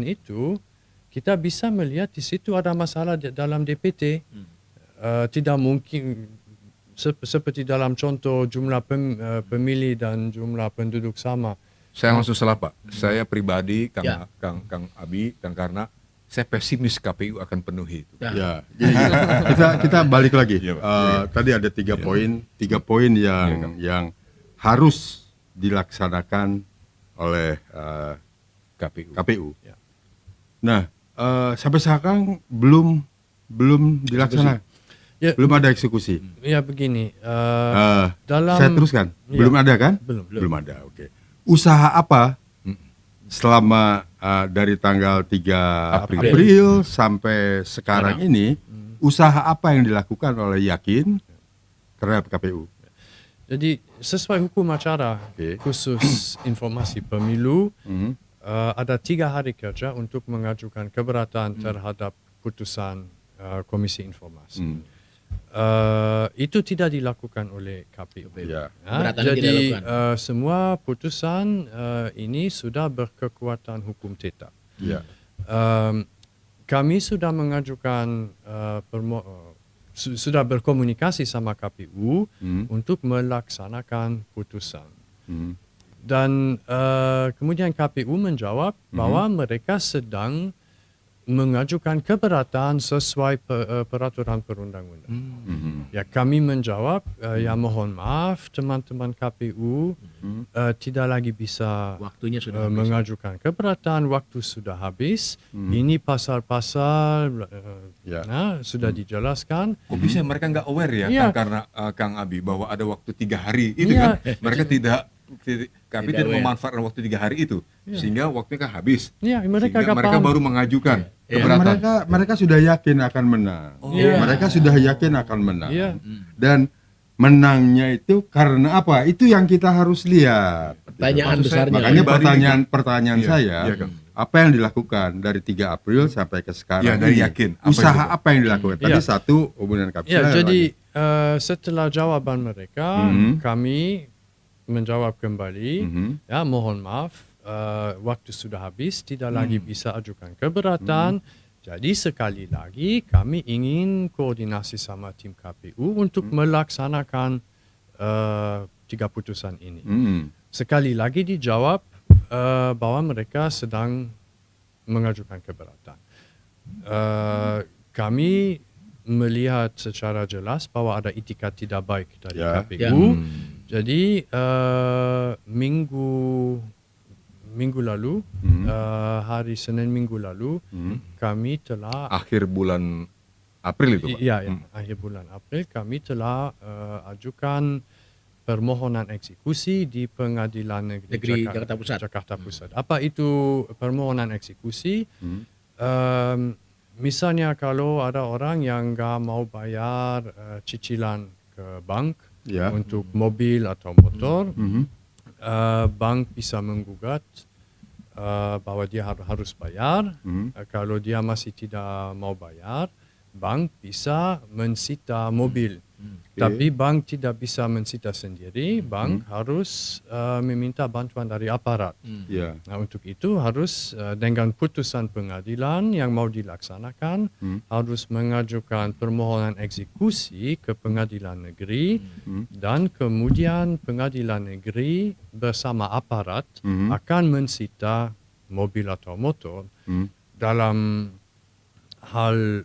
Speaker 4: itu, kita bisa melihat di situ ada masalah dalam DPT. tidak mungkin seperti dalam contoh jumlah pemilih dan jumlah penduduk sama.
Speaker 1: Saya langsung salah Pak. Saya pribadi,
Speaker 3: Ya.
Speaker 1: Kang Abi, dan karena saya pesimis KPU akan penuhi itu.
Speaker 2: Ya, gini, kita balik lagi.
Speaker 1: Iya, Pak.
Speaker 2: Tadi ada tiga poin yang harus dilaksanakan oleh KPU.
Speaker 4: Ya.
Speaker 2: Nah, sampai sekarang belum dilaksanakan,
Speaker 4: Ya,
Speaker 2: belum ada eksekusi.
Speaker 4: ya begini. Dalam
Speaker 2: Saya teruskan,
Speaker 4: Ya.
Speaker 2: belum ada kan?
Speaker 4: Belum.
Speaker 2: Ada. Oke. Usaha apa selama dari tanggal 3 April sampai sekarang ini, usaha apa yang dilakukan oleh Yakin terhadap KPU?
Speaker 4: Jadi sesuai hukum acara
Speaker 2: Oke.
Speaker 4: khusus informasi pemilu,
Speaker 2: Mhm.
Speaker 4: ada 3 hari kerja untuk mengajukan keberatan terhadap putusan Komisi Informasi. Itu tidak dilakukan oleh KPU.
Speaker 2: Ya.
Speaker 3: Keberatan
Speaker 4: Jadi
Speaker 3: tidak dilakukan.
Speaker 4: semua putusan ini sudah berkekuatan hukum tetap.
Speaker 2: Ya.
Speaker 4: Kami sudah mengajukan sudah berkomunikasi sama KPU untuk melaksanakan putusan.
Speaker 2: Mhm.
Speaker 4: Dan kemudian KPU menjawab bahwa mereka sedang mengajukan keberatan sesuai peraturan perundang-undang. Ya, kami menjawab, ya mohon maaf teman-teman KPU tidak lagi bisa
Speaker 3: Waktunya sudah habis.
Speaker 4: mengajukan keberatan, waktu sudah habis. Ini pasal-pasal
Speaker 2: Ya.
Speaker 4: sudah dijelaskan.
Speaker 1: Kok bisa mereka nggak aware ya,
Speaker 4: Iya.
Speaker 1: karena Kang Abi bahwa ada waktu 3 hari itu
Speaker 4: Iya.
Speaker 1: kan, mereka kami tidak
Speaker 3: aware.
Speaker 1: memanfaatkan waktu 3 hari itu, sehingga waktunya kan habis.
Speaker 4: Ya, mereka
Speaker 1: Sehingga
Speaker 4: nggak
Speaker 1: mereka
Speaker 4: paham.
Speaker 1: baru mengajukan
Speaker 3: Iya.
Speaker 1: keberatan.
Speaker 2: Mereka sudah yakin akan menang.
Speaker 4: Iya.
Speaker 2: Mereka sudah yakin akan menang.
Speaker 4: Iya.
Speaker 2: Dan menangnya itu karena apa? Itu yang kita harus lihat.
Speaker 3: Pertanyaan
Speaker 1: Maksud saya,
Speaker 3: besarnya.
Speaker 2: Makanya
Speaker 1: Pribadi
Speaker 2: pertanyaan
Speaker 1: Iya,
Speaker 2: saya,
Speaker 1: iya, Kang.
Speaker 2: apa yang dilakukan dari 3 April sampai ke sekarang
Speaker 1: Iya, dari
Speaker 2: ini?
Speaker 1: Yakin. Apa
Speaker 2: Usaha
Speaker 1: itu, Pak?
Speaker 2: apa yang dilakukan? Tadi
Speaker 4: Iya.
Speaker 2: satu hubungan kapsul.
Speaker 4: Ya, jadi setelah jawaban mereka, kami menjawab kembali, ya mohon maaf, waktu sudah habis, tidak lagi bisa ajukan keberatan. Jadi sekali lagi kami ingin koordinasi sama tim KPU untuk melaksanakan 3 putusan ini. Sekali lagi dijawab bahwa mereka sedang mengajukan keberatan. Kami melihat secara jelas bahwa ada itikat tidak baik dari
Speaker 2: Ya.
Speaker 4: KPU. Jadi minggu lalu, hari Senin minggu lalu, kami telah
Speaker 1: Akhir bulan April itu, Pak.
Speaker 4: Iya, akhir bulan April kami telah ajukan permohonan eksekusi di Pengadilan Negeri
Speaker 3: Jakarta Pusat.
Speaker 4: Jakarta Pusat. Apa itu permohonan eksekusi? Misalnya kalau ada orang yang nggak mau bayar cicilan ke bank
Speaker 2: Ya.
Speaker 4: untuk mobil atau motor, bank bisa menggugat bahwa dia harus bayar. Kalau dia masih tidak mau bayar, bank bisa mensita mobil. Tapi bank tidak bisa mensita sendiri, bank harus meminta bantuan dari aparat.
Speaker 2: Ya.
Speaker 4: Nah, untuk itu harus dengan putusan pengadilan yang mau dilaksanakan, harus mengajukan permohonan eksekusi ke pengadilan negeri, dan kemudian pengadilan negeri bersama aparat akan mensita mobil atau motor. Dalam hal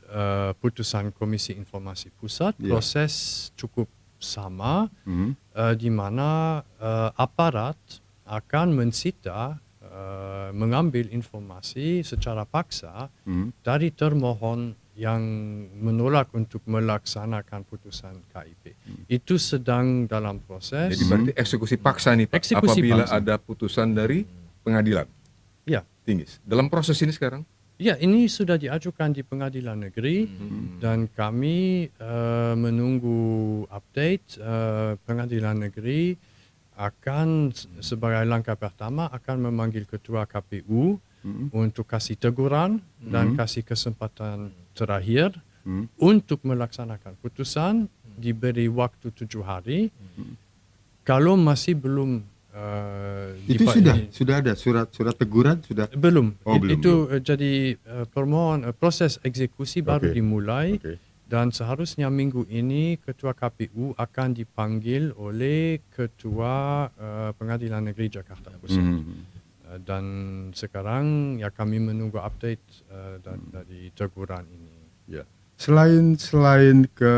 Speaker 4: putusan Komisi Informasi Pusat,
Speaker 2: Ya.
Speaker 4: proses cukup sama, di mana aparat akan mensita, mengambil informasi secara paksa dari termohon yang menolak untuk melaksanakan putusan KIP. Itu sedang dalam proses.
Speaker 1: Jadi berarti eksekusi paksa nih, Pak,
Speaker 4: Eksekusi
Speaker 1: apabila
Speaker 4: paksa.
Speaker 1: ada putusan dari pengadilan
Speaker 4: Ya,
Speaker 1: tinggi. Dalam proses ini sekarang,
Speaker 4: ya, ini sudah diajukan di pengadilan negeri dan kami menunggu update. Pengadilan negeri akan sebagai langkah pertama akan memanggil ketua KPU untuk kasih teguran dan kasih kesempatan terakhir untuk melaksanakan putusan, diberi waktu 7 hari. Kalau masih belum
Speaker 2: Itu sudah ada surat teguran sudah.
Speaker 4: belum.
Speaker 2: Oh, belum,
Speaker 4: Itu jadi proses eksekusi baru
Speaker 2: Oke.
Speaker 4: dimulai.
Speaker 2: Oke.
Speaker 4: dan seharusnya minggu ini Ketua KPU akan dipanggil oleh Ketua Pengadilan Negeri Jakarta Pusat. Dan sekarang ya kami menunggu update dari teguran ini.
Speaker 2: Ya. Selain ke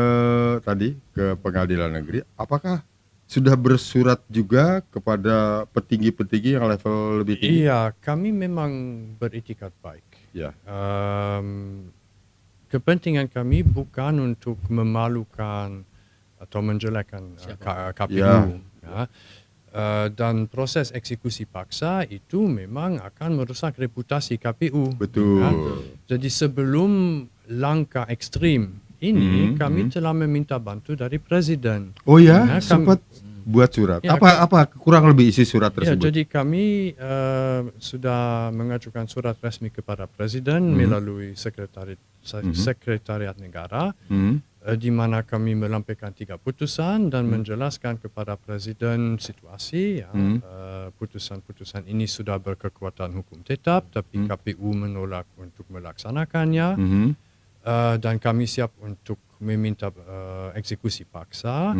Speaker 2: pengadilan negeri, apakah sudah bersurat juga kepada petinggi-petinggi yang level lebih tinggi?
Speaker 4: Iya, kami memang beritikat baik.
Speaker 2: Ya.
Speaker 4: Kepentingan kami bukan untuk memalukan atau menjelekkan KPU.
Speaker 2: Ya.
Speaker 4: Ya. Dan proses eksekusi paksa itu memang akan merusak reputasi KPU.
Speaker 2: Betul.
Speaker 4: Ya. Jadi sebelum langkah ekstrim ini kami telah meminta bantu dari Presiden.
Speaker 2: Oh ya,
Speaker 4: Ya,
Speaker 2: sempat buat surat.
Speaker 4: Ya,
Speaker 2: Apa kurang lebih isi surat
Speaker 4: Ya,
Speaker 2: tersebut?
Speaker 4: jadi kami sudah mengajukan surat resmi kepada Presiden melalui Sekretariat Negara, di mana kami melampirkan 3 putusan dan menjelaskan kepada Presiden situasi. Ya, putusan-putusan ini sudah berkekuatan hukum tetap, tapi KPU menolak untuk melaksanakannya. Dan kami siap untuk meminta eksekusi paksa.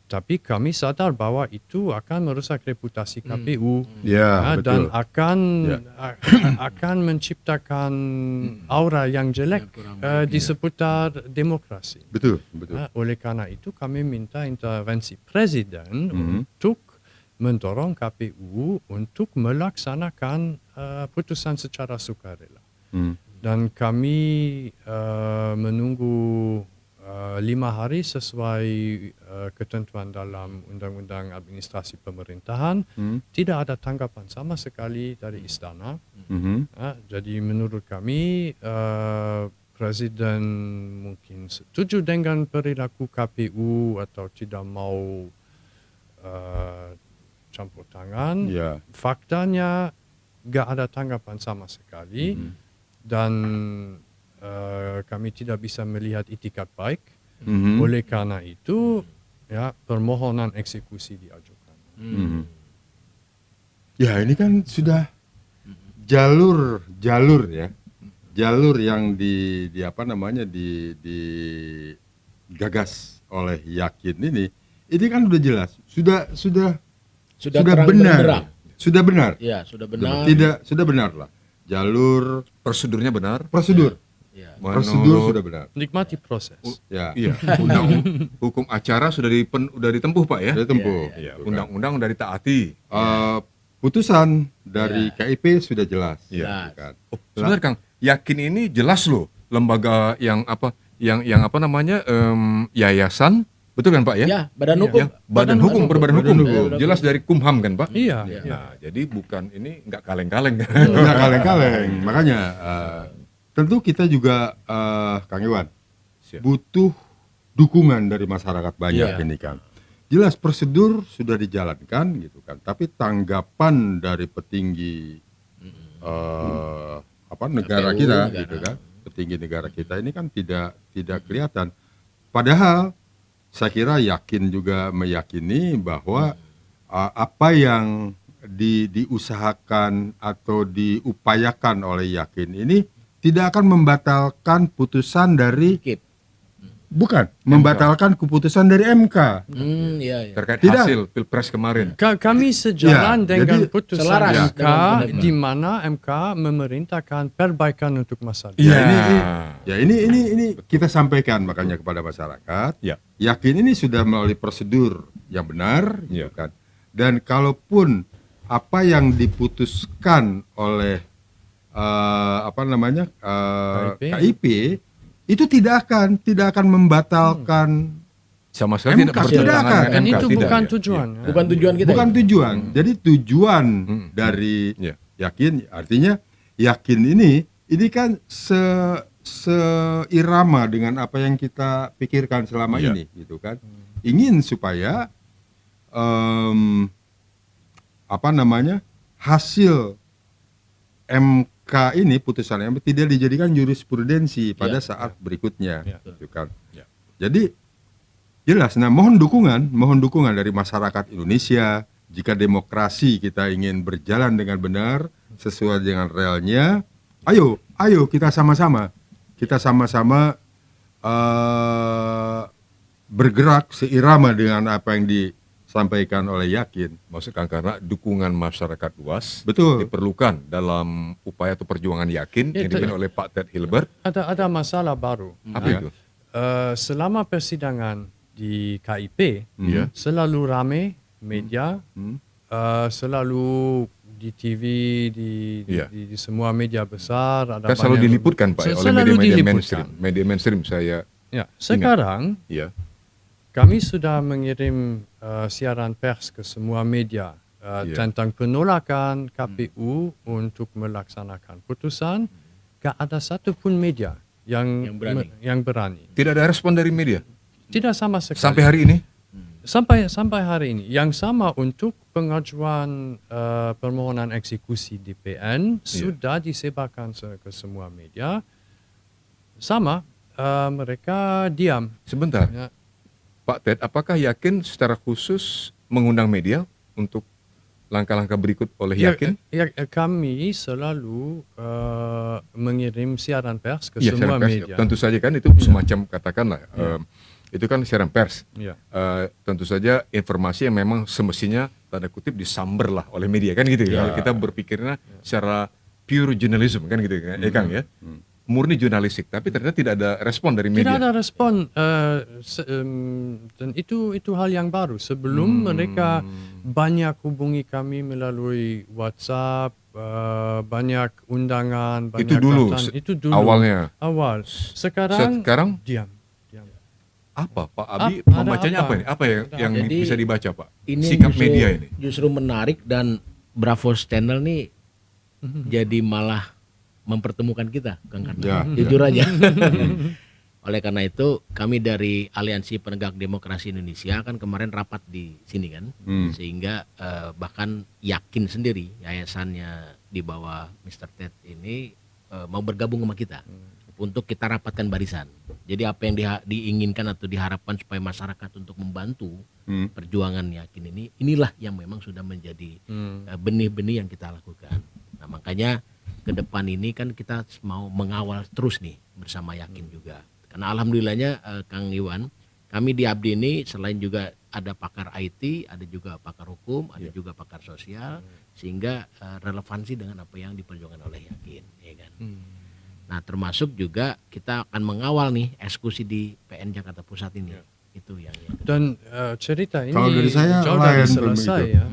Speaker 4: Tapi kami sadar bahwa itu akan merusak reputasi KPU
Speaker 2: Ya,
Speaker 4: dan
Speaker 2: betul.
Speaker 4: akan menciptakan aura yang jelek di seputar demokrasi.
Speaker 2: Betul.
Speaker 4: Oleh karena itu kami minta intervensi Presiden untuk mendorong KPU untuk melaksanakan putusan secara sukarela. Dan kami menunggu 5 hari sesuai ketentuan dalam Undang-Undang Administrasi Pemerintahan. Tidak ada tanggapan sama sekali dari Istana. Jadi menurut kami Presiden mungkin setuju dengan perilaku KPU atau tidak mau campur tangan.
Speaker 2: Ya.
Speaker 4: Faktanya nggak ada tanggapan sama sekali. Dan kami tidak bisa melihat itikat baik. Oleh karena itu, ya permohonan eksekusi diajukan.
Speaker 2: Ya, ini kan sudah jalur ya. Jalur yang digagas oleh Yakin ini kan udah jelas. Sudah
Speaker 3: terang
Speaker 2: benar.
Speaker 3: benderang.
Speaker 2: Sudah benar.
Speaker 3: Ya, sudah benar.
Speaker 2: Sudah benar lah. Jalur
Speaker 1: Prosedurnya benar.
Speaker 2: prosedur.
Speaker 3: Ya.
Speaker 2: Prosedur
Speaker 1: Menurut-
Speaker 2: sudah benar.
Speaker 4: Nikmati proses.
Speaker 2: Ya.
Speaker 1: Iya, hukum acara sudah ditempuh Pak ya.
Speaker 2: Sudah tempuh.
Speaker 1: Iya,
Speaker 2: Gitu kan.
Speaker 1: undang-undang dari taati.
Speaker 2: Putusan dari KIP sudah jelas.
Speaker 3: Iya.
Speaker 2: gitu kan.
Speaker 1: Oh, sebenarnya Kang, Yakin ini jelas loh lembaga yang yayasan, betul kan Pak ya?
Speaker 3: Ya, badan hukum.
Speaker 1: Ya, badan hukum, berbadan
Speaker 2: Badan
Speaker 1: hukum.
Speaker 2: hukum.
Speaker 1: Jelas dari Kumham kan Pak?
Speaker 4: Iya.
Speaker 1: Nah, jadi bukan ini nggak kaleng-kaleng.
Speaker 2: Nggak kaleng-kaleng. Makanya tentu kita juga Kang Iwan
Speaker 1: Siap.
Speaker 2: butuh dukungan dari masyarakat banyak
Speaker 3: Iya.
Speaker 2: ini kan. Jelas prosedur sudah dijalankan gitu kan, tapi tanggapan dari petinggi negara
Speaker 3: KPU,
Speaker 2: kita
Speaker 3: negara.
Speaker 2: gitu kan, petinggi negara kita ini kan tidak kelihatan. Padahal saya kira Yakin juga meyakini bahwa apa yang diusahakan atau diupayakan oleh Yakin ini tidak akan membatalkan putusan dari
Speaker 3: Kip.
Speaker 2: membatalkan keputusan dari MK.
Speaker 3: Iya, iya.
Speaker 1: Terkait
Speaker 2: Tidak.
Speaker 1: hasil Pilpres kemarin.
Speaker 4: Kami sejalan
Speaker 2: Ya,
Speaker 4: dengan
Speaker 2: jadi
Speaker 4: putusan
Speaker 3: selaras
Speaker 4: MK
Speaker 3: dengan benar.
Speaker 4: di mana MK memerintahkan perbaikan untuk masyarakat.
Speaker 1: Iya.
Speaker 2: Ini kita sampaikan makanya kepada masyarakat.
Speaker 1: Ya.
Speaker 2: Yakin ini sudah melalui prosedur yang benar, gitu
Speaker 1: Ya.
Speaker 2: kan. Dan kalaupun apa yang diputuskan oleh KIP itu tidak akan membatalkan
Speaker 1: Sama sekali
Speaker 2: MK
Speaker 1: tidak
Speaker 2: tidak
Speaker 1: bertentangan
Speaker 2: akan.
Speaker 1: dengan
Speaker 4: Dan
Speaker 1: MK,
Speaker 4: itu
Speaker 1: tidak,
Speaker 4: bukan
Speaker 1: ya.
Speaker 4: tujuan.
Speaker 1: Iya.
Speaker 4: ya.
Speaker 3: Bukan tujuan kita.
Speaker 2: bukan
Speaker 3: ya?
Speaker 2: tujuan. Jadi tujuan dari
Speaker 1: Ya.
Speaker 2: Yakin artinya Yakin ini kan seirama dengan apa yang kita pikirkan selama
Speaker 1: Ya.
Speaker 2: ini gitu kan. Ingin supaya hasil MK ini putusan MK tidak dijadikan jurisprudensi pada saat berikutnya
Speaker 4: Ya.
Speaker 2: gitu kan.
Speaker 1: Ya.
Speaker 2: Jadi jelas, nah mohon dukungan dari masyarakat Indonesia. Jika demokrasi kita ingin berjalan dengan benar sesuai dengan realnya, ayo kita sama-sama bergerak seirama dengan apa yang disampaikan oleh Yakin.
Speaker 1: Maksudkan karena dukungan masyarakat luas
Speaker 2: Betul.
Speaker 1: diperlukan dalam upaya atau perjuangan Yakin yang
Speaker 4: Itu-
Speaker 1: dipimpin oleh Pak Ted Hilbert.
Speaker 4: Ada masalah baru.
Speaker 1: Apa
Speaker 4: Ya.
Speaker 1: itu?
Speaker 4: Selama persidangan di KIP,
Speaker 1: Ya.
Speaker 4: selalu ramai media,
Speaker 2: Hmm.
Speaker 4: selalu di TV,
Speaker 1: Iya.
Speaker 4: di semua media besar. Ada
Speaker 1: Kan selalu
Speaker 4: banyak-
Speaker 1: diliputkan Pak ya, oleh
Speaker 4: Selalu
Speaker 1: media-media
Speaker 4: diliputkan.
Speaker 1: mainstream. Media mainstream saya
Speaker 4: Ya, sekarang
Speaker 1: ya.
Speaker 4: kami sudah mengirim siaran pers ke semua media
Speaker 1: Ya.
Speaker 4: tentang penolakan KPU untuk melaksanakan putusan. Gak ada satupun media yang berani.
Speaker 1: Tidak ada respon dari media
Speaker 4: Tidak sama sekali.
Speaker 1: sampai hari ini.
Speaker 4: Sampai hari ini. Yang sama untuk pengajuan permohonan eksekusi di PN sudah disebarkan ke semua media. Sama, mereka diam.
Speaker 1: Sebentar,
Speaker 4: Ya.
Speaker 1: Pak Ted, apakah Yakin secara khusus mengundang media untuk langkah-langkah berikut oleh Yakin?
Speaker 4: Kami selalu mengirim siaran pers ke
Speaker 1: Iya,
Speaker 4: semua
Speaker 1: siaran pers.
Speaker 4: media.
Speaker 1: Tentu saja kan itu semacam katakanlah itu kan siaran pers.
Speaker 4: Ya.
Speaker 1: Tentu saja informasi yang memang semestinya tanda kutip disamber lah oleh media kan gitu ya. Kalau kita berpikirnya secara pure journalism kan gitu kan, Kang ya. Murni jurnalistik, tapi ternyata tidak ada respon dari media.
Speaker 4: Tidak ada respon dan itu hal yang baru. Sebelum mereka banyak hubungi kami melalui WhatsApp, banyak undangan, banyak
Speaker 1: Itu dulu,
Speaker 4: datang. Itu dulu
Speaker 1: awalnya.
Speaker 4: Awal. Sekarang
Speaker 1: Sekarang
Speaker 4: diam.
Speaker 1: apa Pak Abi
Speaker 4: Ada
Speaker 1: membacanya
Speaker 4: apa?
Speaker 1: apa ini? Apa yang
Speaker 3: Jadi,
Speaker 1: bisa dibaca Pak?
Speaker 3: Ini
Speaker 1: Sikap
Speaker 3: justru,
Speaker 1: media ini.
Speaker 3: justru menarik dan Bravo Channel nih jadi malah mempertemukan kita, Kang Karna.
Speaker 2: Ya,
Speaker 3: Jujur aja. Oleh karena itu kami dari Aliansi Penegak Demokrasi Indonesia kan kemarin rapat di sini kan, sehingga bahkan Yakin sendiri yayasannya di bawah Mr. Ted ini mau bergabung sama kita untuk kita rapatkan barisan. Jadi apa yang diinginkan atau diharapkan supaya masyarakat untuk membantu perjuangan Yakin ini, inilah yang memang sudah menjadi benih-benih yang kita lakukan. Nah makanya ke depan ini kan kita mau mengawal terus nih bersama Yakin juga. Karena alhamdulillahnya Kang Iwan, kami di Abdi ini selain juga ada pakar IT, ada juga pakar hukum, ada juga pakar sosial, sehingga relevansi dengan apa yang diperjuangkan oleh Yakin, ya kan. Nah termasuk juga kita akan mengawal nih eksekusi di PN Jakarta Pusat ini. Itu yang
Speaker 4: Dan cerita ini
Speaker 2: Kalau dari saya
Speaker 4: jauh
Speaker 2: lain
Speaker 4: dari selesai
Speaker 2: begitu.
Speaker 4: ya.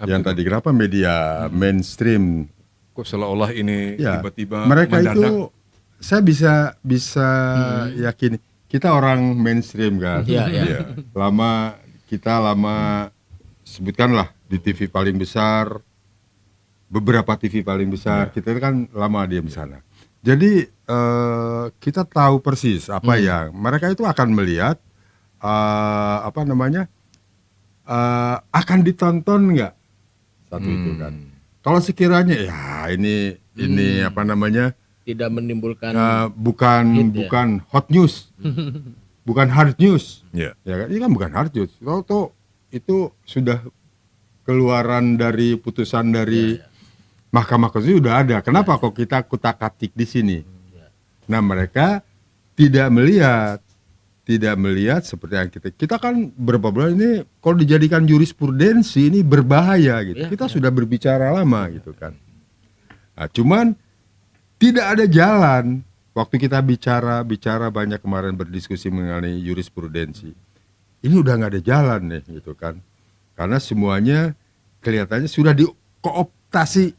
Speaker 2: Yang tadi kenapa media mainstream
Speaker 1: Kok seolah-olah ini
Speaker 2: ya
Speaker 1: tiba-tiba
Speaker 2: mereka
Speaker 1: mendadak.
Speaker 2: itu saya bisa yakin kita orang mainstream kan.
Speaker 3: Iya, iya.
Speaker 2: Iya. Kita lama sebutkanlah di TV paling besar, beberapa TV paling besar, kita kan lama diam di sana. Jadi kita tahu persis apa yang mereka itu akan melihat akan ditonton nggak satu itu kan. Kalau sekiranya ya ini
Speaker 3: tidak menimbulkan
Speaker 2: bukan
Speaker 3: Hit, ya.
Speaker 2: bukan hot news, bukan hard news,
Speaker 1: Ya.
Speaker 2: ya kan? Ini kan bukan hard news. Tahu itu sudah keluaran dari putusan dari Mahkamah Konstitusi sudah ada. Kenapa kok kita kutak-atik di sini? Nah mereka tidak melihat seperti yang kita kan berapa bulan ini kalau dijadikan jurisprudensi ini berbahaya gitu.
Speaker 3: Ya,
Speaker 2: Kita sudah berbicara lama gitu kan. Nah, cuman tidak ada jalan. Waktu kita bicara banyak kemarin berdiskusi mengenai jurisprudensi. Ini udah nggak ada jalan nih gitu kan. Karena semuanya kelihatannya sudah dikooptasi.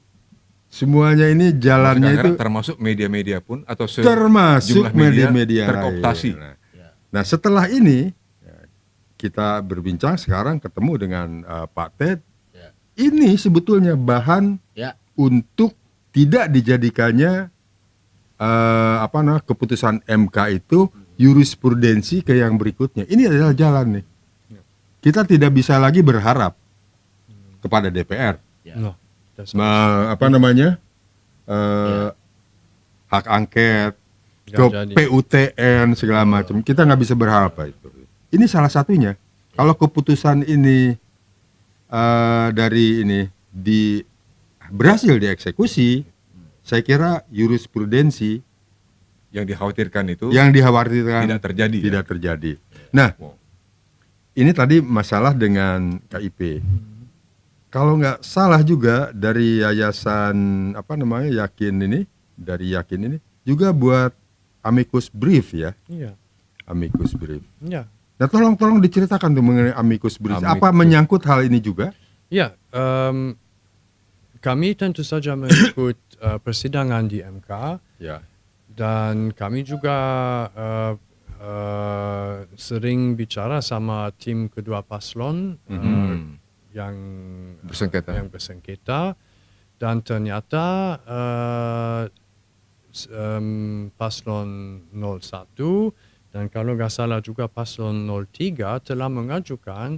Speaker 2: Semuanya ini jalannya itu
Speaker 1: termasuk media-media pun atau
Speaker 2: termasuk
Speaker 1: sejumlah media
Speaker 2: media-media
Speaker 1: terkooptasi.
Speaker 2: lain. Nah setelah ini kita berbincang sekarang ketemu dengan Pak Ted.
Speaker 3: Ya.
Speaker 2: Ini sebetulnya bahan
Speaker 3: ya
Speaker 2: untuk tidak dijadikannya keputusan MK itu jurisprudensi ke yang berikutnya. Ini adalah jalan nih. Kita tidak bisa lagi berharap kepada DPR.
Speaker 4: No, that's
Speaker 2: Hak angket
Speaker 4: Nggak
Speaker 2: ke
Speaker 4: jadi.
Speaker 2: PUTN segala macam. Kita nggak bisa berharap itu. Ini salah satunya. Kalau keputusan ini berhasil dieksekusi, saya kira jurisprudensi
Speaker 1: Yang dikhawatirkan itu
Speaker 2: yang dikhawatirkan
Speaker 1: tidak terjadi.
Speaker 2: tidak terjadi. Nah,
Speaker 1: Wow.
Speaker 2: ini tadi masalah dengan KIP. Kalau nggak salah juga dari yayasan Yakin ini juga buat amicus brief ya,
Speaker 4: Iya.
Speaker 2: amicus brief.
Speaker 4: Ya.
Speaker 2: Nah, tolong diceritakan tuh mengenai amicus brief. Apa
Speaker 1: Amicus.
Speaker 2: menyangkut hal ini juga?
Speaker 4: Ya, kami tentu saja mengikut persidangan di MK
Speaker 2: Ya.
Speaker 4: dan kami juga sering bicara sama tim kedua paslon yang
Speaker 1: Bersengketa.
Speaker 4: yang bersengketa dan ternyata paslon 01 dan kalau nggak salah juga paslon 03 telah mengajukan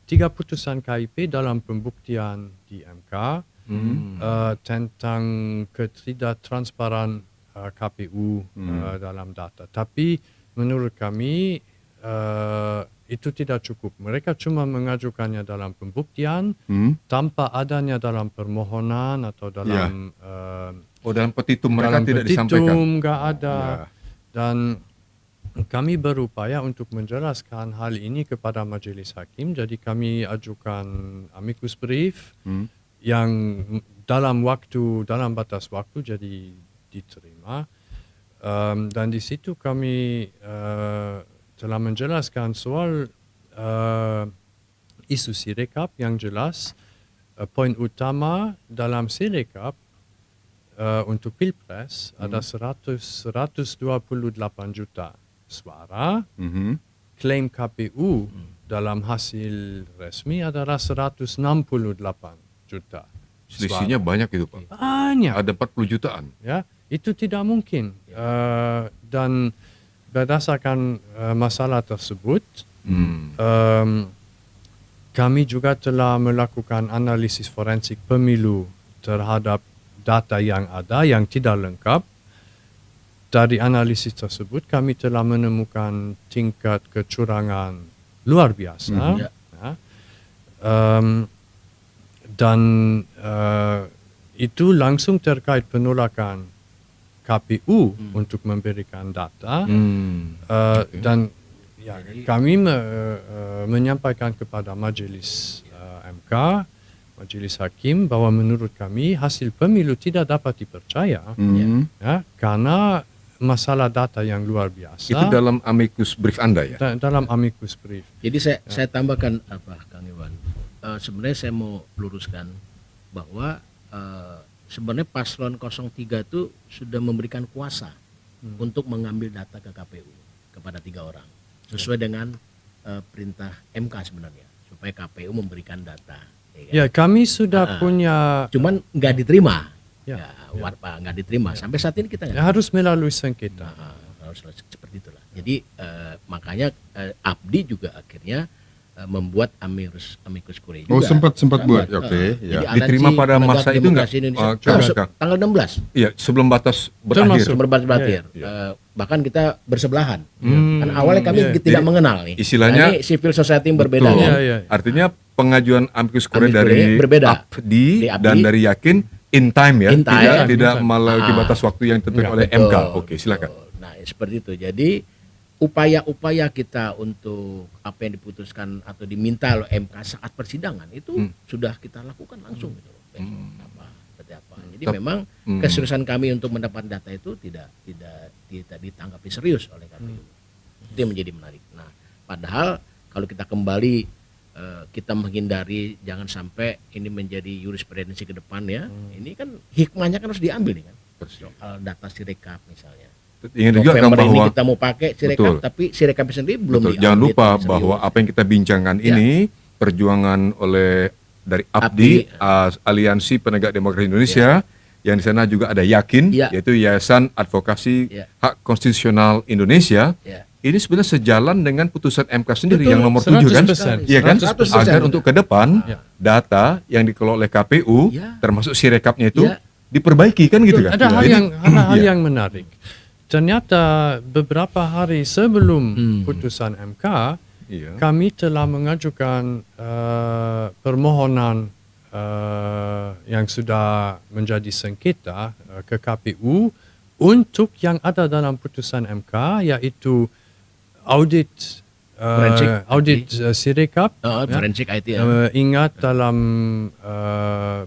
Speaker 4: 3 putusan KIP dalam pembuktian di MK tentang ketidaktransparan KPU dalam data. Tapi menurut kami itu tidak cukup. Mereka cuma mengajukannya dalam pembuktian tanpa adanya dalam permohonan atau dalam
Speaker 1: dalam petitum mereka
Speaker 4: dalam
Speaker 1: tidak
Speaker 4: petitum
Speaker 1: disampaikan.
Speaker 4: nggak ada.
Speaker 2: Ya.
Speaker 4: Dan kami berupaya untuk menjelaskan hal ini kepada majelis hakim. Jadi kami ajukan amicus brief yang dalam batas waktu jadi diterima. Dan di situ kami telah menjelaskan soal isu Sirekap yang jelas. Poin utama dalam Sirekap untuk Pilpres ada 128 juta suara. Klaim KPU dalam hasil resmi adalah 168 juta.
Speaker 1: Selisihnya banyak itu Pak.
Speaker 4: Banyak.
Speaker 1: Ada 40 jutaan.
Speaker 4: Ya, itu tidak mungkin. Dan berdasarkan masalah tersebut, kami juga telah melakukan analisis forensik pemilu terhadap data yang ada yang tidak lengkap. Dari analisis tersebut kami telah menemukan tingkat kecurangan luar biasa.
Speaker 3: Ya.
Speaker 4: Ya. Dan itu langsung terkait penolakan KPU untuk memberikan data. Dan ya, kami menyampaikan kepada majelis MK, majelis hakim bahwa menurut kami hasil pemilu tidak dapat dipercaya ya, karena masalah data yang luar biasa.
Speaker 1: Itu dalam amicus brief Anda ya?
Speaker 4: Dalam amicus brief.
Speaker 3: Jadi saya tambahkan Kang Iwan. Sebenarnya saya mau luruskan bahwa sebenarnya paslon 03 itu sudah memberikan kuasa untuk mengambil data ke KPU kepada 3 orang sesuai dengan perintah MK sebenarnya supaya KPU memberikan data.
Speaker 4: Ya, kami sudah punya.
Speaker 3: Cuman nggak diterima.
Speaker 4: Ya,
Speaker 3: Nggak diterima. Sampai saat ini kita nggak.
Speaker 4: Harus melalui sengketa.
Speaker 3: Harus seperti itulah. Jadi makanya Abdi juga akhirnya membuat amicus curiae juga.
Speaker 2: Oh, sempat buat. Oke, ya.
Speaker 3: Jadi
Speaker 1: Diterima
Speaker 3: Aliansi
Speaker 1: pada
Speaker 3: Penegak
Speaker 1: masa itu
Speaker 3: Demokrasi
Speaker 1: nggak?
Speaker 3: Indonesia.
Speaker 1: Kang?
Speaker 3: Tanggal 16.
Speaker 1: Iya, sebelum batas berakhir.
Speaker 4: Termasuk.
Speaker 3: Berakhir. Bahkan kita bersebelahan. Karena awalnya kami tidak
Speaker 1: Jadi,
Speaker 3: mengenal nih.
Speaker 1: istilahnya-
Speaker 3: Nah, ini civil society yang berbeda.
Speaker 1: Betul.
Speaker 3: kan?
Speaker 4: Iya.
Speaker 1: Artinya pengajuan amicus curiae
Speaker 3: Amicus
Speaker 1: dari
Speaker 3: curiae berbeda.
Speaker 1: Abdi
Speaker 3: Di Abdi.
Speaker 1: dan dari Yakin in time ya,
Speaker 3: In time.
Speaker 1: tidak
Speaker 4: In time.
Speaker 1: melalui batas waktu yang ditentukan oleh
Speaker 3: Betul.
Speaker 1: MK. Oke, silakan.
Speaker 3: Betul. Nah, seperti itu. Jadi upaya-upaya kita untuk apa yang diputuskan atau diminta oleh MK saat persidangan itu sudah kita lakukan langsung gitu loh. Seperti apa. Jadi memang keseriusan kami untuk mendapat data itu tidak ditanggapi serius oleh KPU. Itu yang menjadi menarik. Nah, padahal kalau kita kembali kita menghindari jangan sampai ini menjadi jurisprudensi ke depan ya. Ini kan hikmahnya kan harus diambil nih kan. Soal data Sirekap misalnya.
Speaker 1: Ingat juga kan
Speaker 3: November ini
Speaker 1: bahwa
Speaker 3: kita mau pakai Sirekap,
Speaker 1: Betul.
Speaker 3: tapi Sirekap sendiri belum
Speaker 1: betul,
Speaker 3: diupdate
Speaker 1: jangan lupa
Speaker 3: serius.
Speaker 1: bahwa apa yang kita bincangkan
Speaker 3: Ya.
Speaker 1: ini perjuangan oleh dari Abdi, Aliansi Penegak Demokrasi Indonesia, yang di sana juga ada Yakin,
Speaker 3: Ya.
Speaker 1: yaitu Yayasan Advokasi
Speaker 3: Ya.
Speaker 1: Hak Konstitusional Indonesia.
Speaker 3: Ya.
Speaker 1: Ini sebenarnya sejalan dengan putusan MK sendiri
Speaker 3: Betul,
Speaker 1: yang nomor 7 kan,
Speaker 4: 100%.
Speaker 1: iya kan,
Speaker 3: 100%.
Speaker 1: agar untuk ke depan
Speaker 4: Ya.
Speaker 1: data yang dikelola oleh KPU,
Speaker 3: Ya.
Speaker 1: termasuk Sirekapnya itu
Speaker 3: Ya.
Speaker 1: diperbaiki kan gitu kan.
Speaker 4: Ada hal
Speaker 1: Jadi-
Speaker 4: hal
Speaker 1: Iya.
Speaker 4: yang menarik. Ternyata beberapa hari sebelum putusan MK,
Speaker 1: Iya.
Speaker 4: kami telah mengajukan permohonan yang sudah menjadi sengketa ke KPU untuk yang ada dalam putusan MK yaitu audit Sirekap.
Speaker 3: Forensik IT.
Speaker 4: Ingat dalam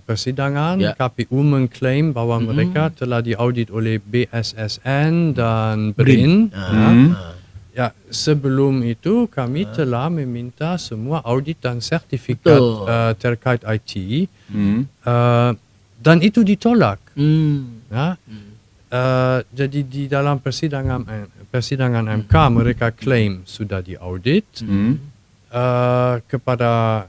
Speaker 4: persidangan KPU mengklaim bahwa mereka telah diaudit oleh BSSN dan BRIN. Ya, sebelum itu kami telah meminta semua audit dan sertifikat terkait IT dan itu ditolak. Ya. Jadi di dalam persidangan MK mereka klaim sudah diaudit kepada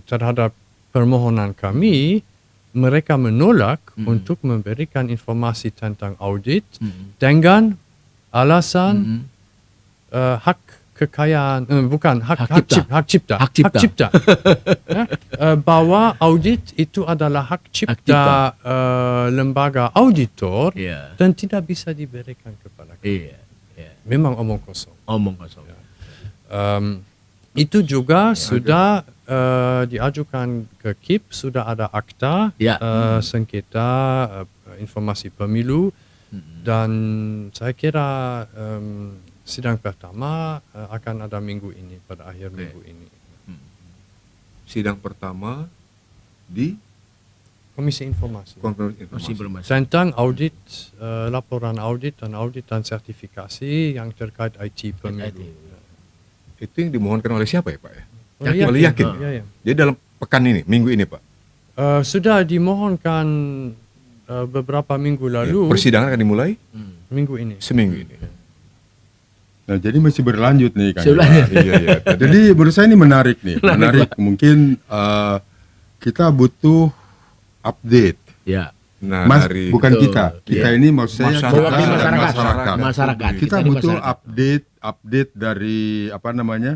Speaker 4: terhadap permohonan kami, mereka menolak untuk memberikan informasi tentang audit dengan alasan hak kekayaan, bukan hak cipta. Ya, bahwa audit itu adalah hak cipta lembaga auditor dan tidak bisa diberikan kepada kami. Memang omong kosong. Itu juga sudah diajukan ke KIP, sudah ada akta sengketa informasi pemilu dan saya kira sidang pertama akan ada minggu ini, pada akhir minggu ini.
Speaker 1: Sidang pertama di
Speaker 4: Komisi Informasi.
Speaker 1: Informasi.
Speaker 4: Tentang audit, laporan audit dan sertifikasi yang terkait IT pemilu.
Speaker 1: Itu yang dimohonkan oleh siapa ya Pak?
Speaker 4: Oleh
Speaker 1: Yakin.
Speaker 4: Ya.
Speaker 1: Jadi dalam pekan ini, minggu ini Pak?
Speaker 4: Sudah dimohonkan beberapa minggu lalu.
Speaker 1: Persidangan akan dimulai?
Speaker 4: Minggu ini.
Speaker 1: Seminggu ini.
Speaker 2: Nah, jadi masih berlanjut nih Kang.
Speaker 1: Iya.
Speaker 2: Jadi menurut saya ini menarik nih. Menarik. Mungkin kita butuh update.
Speaker 3: Ya.
Speaker 1: Nah,
Speaker 2: Bukan
Speaker 3: Betul.
Speaker 2: kita ini maksud saya
Speaker 1: Masyarakat.
Speaker 2: kita dan
Speaker 3: Masyarakat.
Speaker 2: Kita
Speaker 3: Kita di
Speaker 2: butuh
Speaker 3: masyarakat.
Speaker 2: update dari
Speaker 1: Yakin.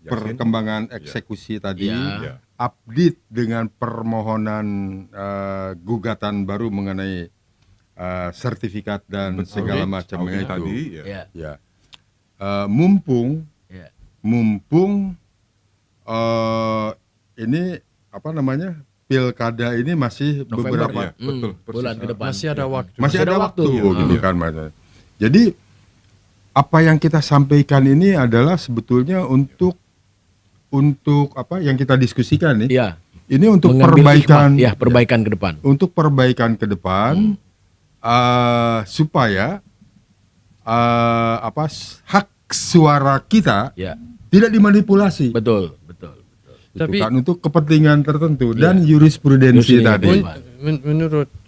Speaker 2: perkembangan eksekusi tadi,
Speaker 3: Ya.
Speaker 2: update dengan permohonan gugatan baru mengenai sertifikat dan segala macamnya
Speaker 1: Audit
Speaker 2: itu.
Speaker 1: tadi. Ya.
Speaker 2: Ya. Mumpung ini pilkada ini masih
Speaker 3: November,
Speaker 2: beberapa
Speaker 1: ya. Betul, persis.
Speaker 3: bulan ke depan.
Speaker 4: Masih ada waktu.
Speaker 2: masih ada waktu
Speaker 3: ya.
Speaker 2: gitu kan Mas. Jadi apa yang kita sampaikan ini adalah sebetulnya untuk apa yang kita diskusikan nih.
Speaker 3: Iya.
Speaker 2: Ini untuk
Speaker 3: Mengambil
Speaker 2: perbaikan
Speaker 3: hikmah, ya, perbaikan ke depan.
Speaker 2: untuk perbaikan ke depan supaya hak suara kita
Speaker 3: Ya.
Speaker 2: tidak dimanipulasi.
Speaker 3: Betul.
Speaker 2: Gitu
Speaker 4: Tapi-
Speaker 2: kan, untuk kepentingan tertentu dan jurisprudensi
Speaker 3: Jurisprudensi.
Speaker 2: tadi.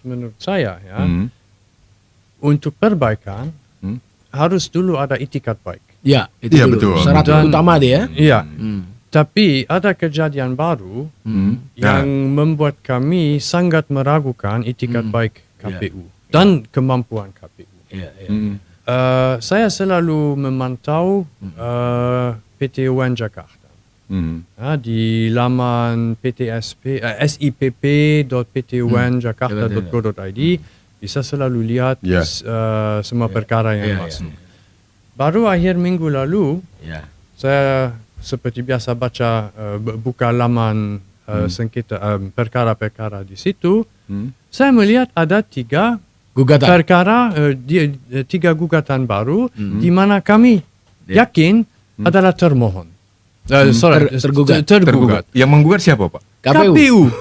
Speaker 4: Menurut saya ya,
Speaker 2: Hmm.
Speaker 4: untuk perbaikan harus dulu ada itikat baik.
Speaker 3: Ya, itu
Speaker 2: Iya,
Speaker 3: dulu.
Speaker 2: betul.
Speaker 3: Syarat
Speaker 4: Dan-
Speaker 3: utama dia.
Speaker 4: Iya. Tapi ada kejadian baru yang membuat kami sangat meragukan itikat baik KPU dan kemampuan KPU.
Speaker 3: Iya.
Speaker 4: Saya selalu memantau PT UN Jakarta. Di laman sipp.ptun.jakarta.go.id bisa selalu lihat semua perkara yang masuk. Baru akhir minggu lalu
Speaker 3: Ya.
Speaker 4: saya seperti biasa baca buka laman sengketa perkara-perkara di situ. Saya melihat ada tiga
Speaker 3: Gugatan.
Speaker 4: perkara, tiga gugatan baru di mana kami yakin adalah termohon.
Speaker 3: Tergugat.
Speaker 4: Tergugat.
Speaker 1: Yang menggugat siapa Pak?
Speaker 3: KPU.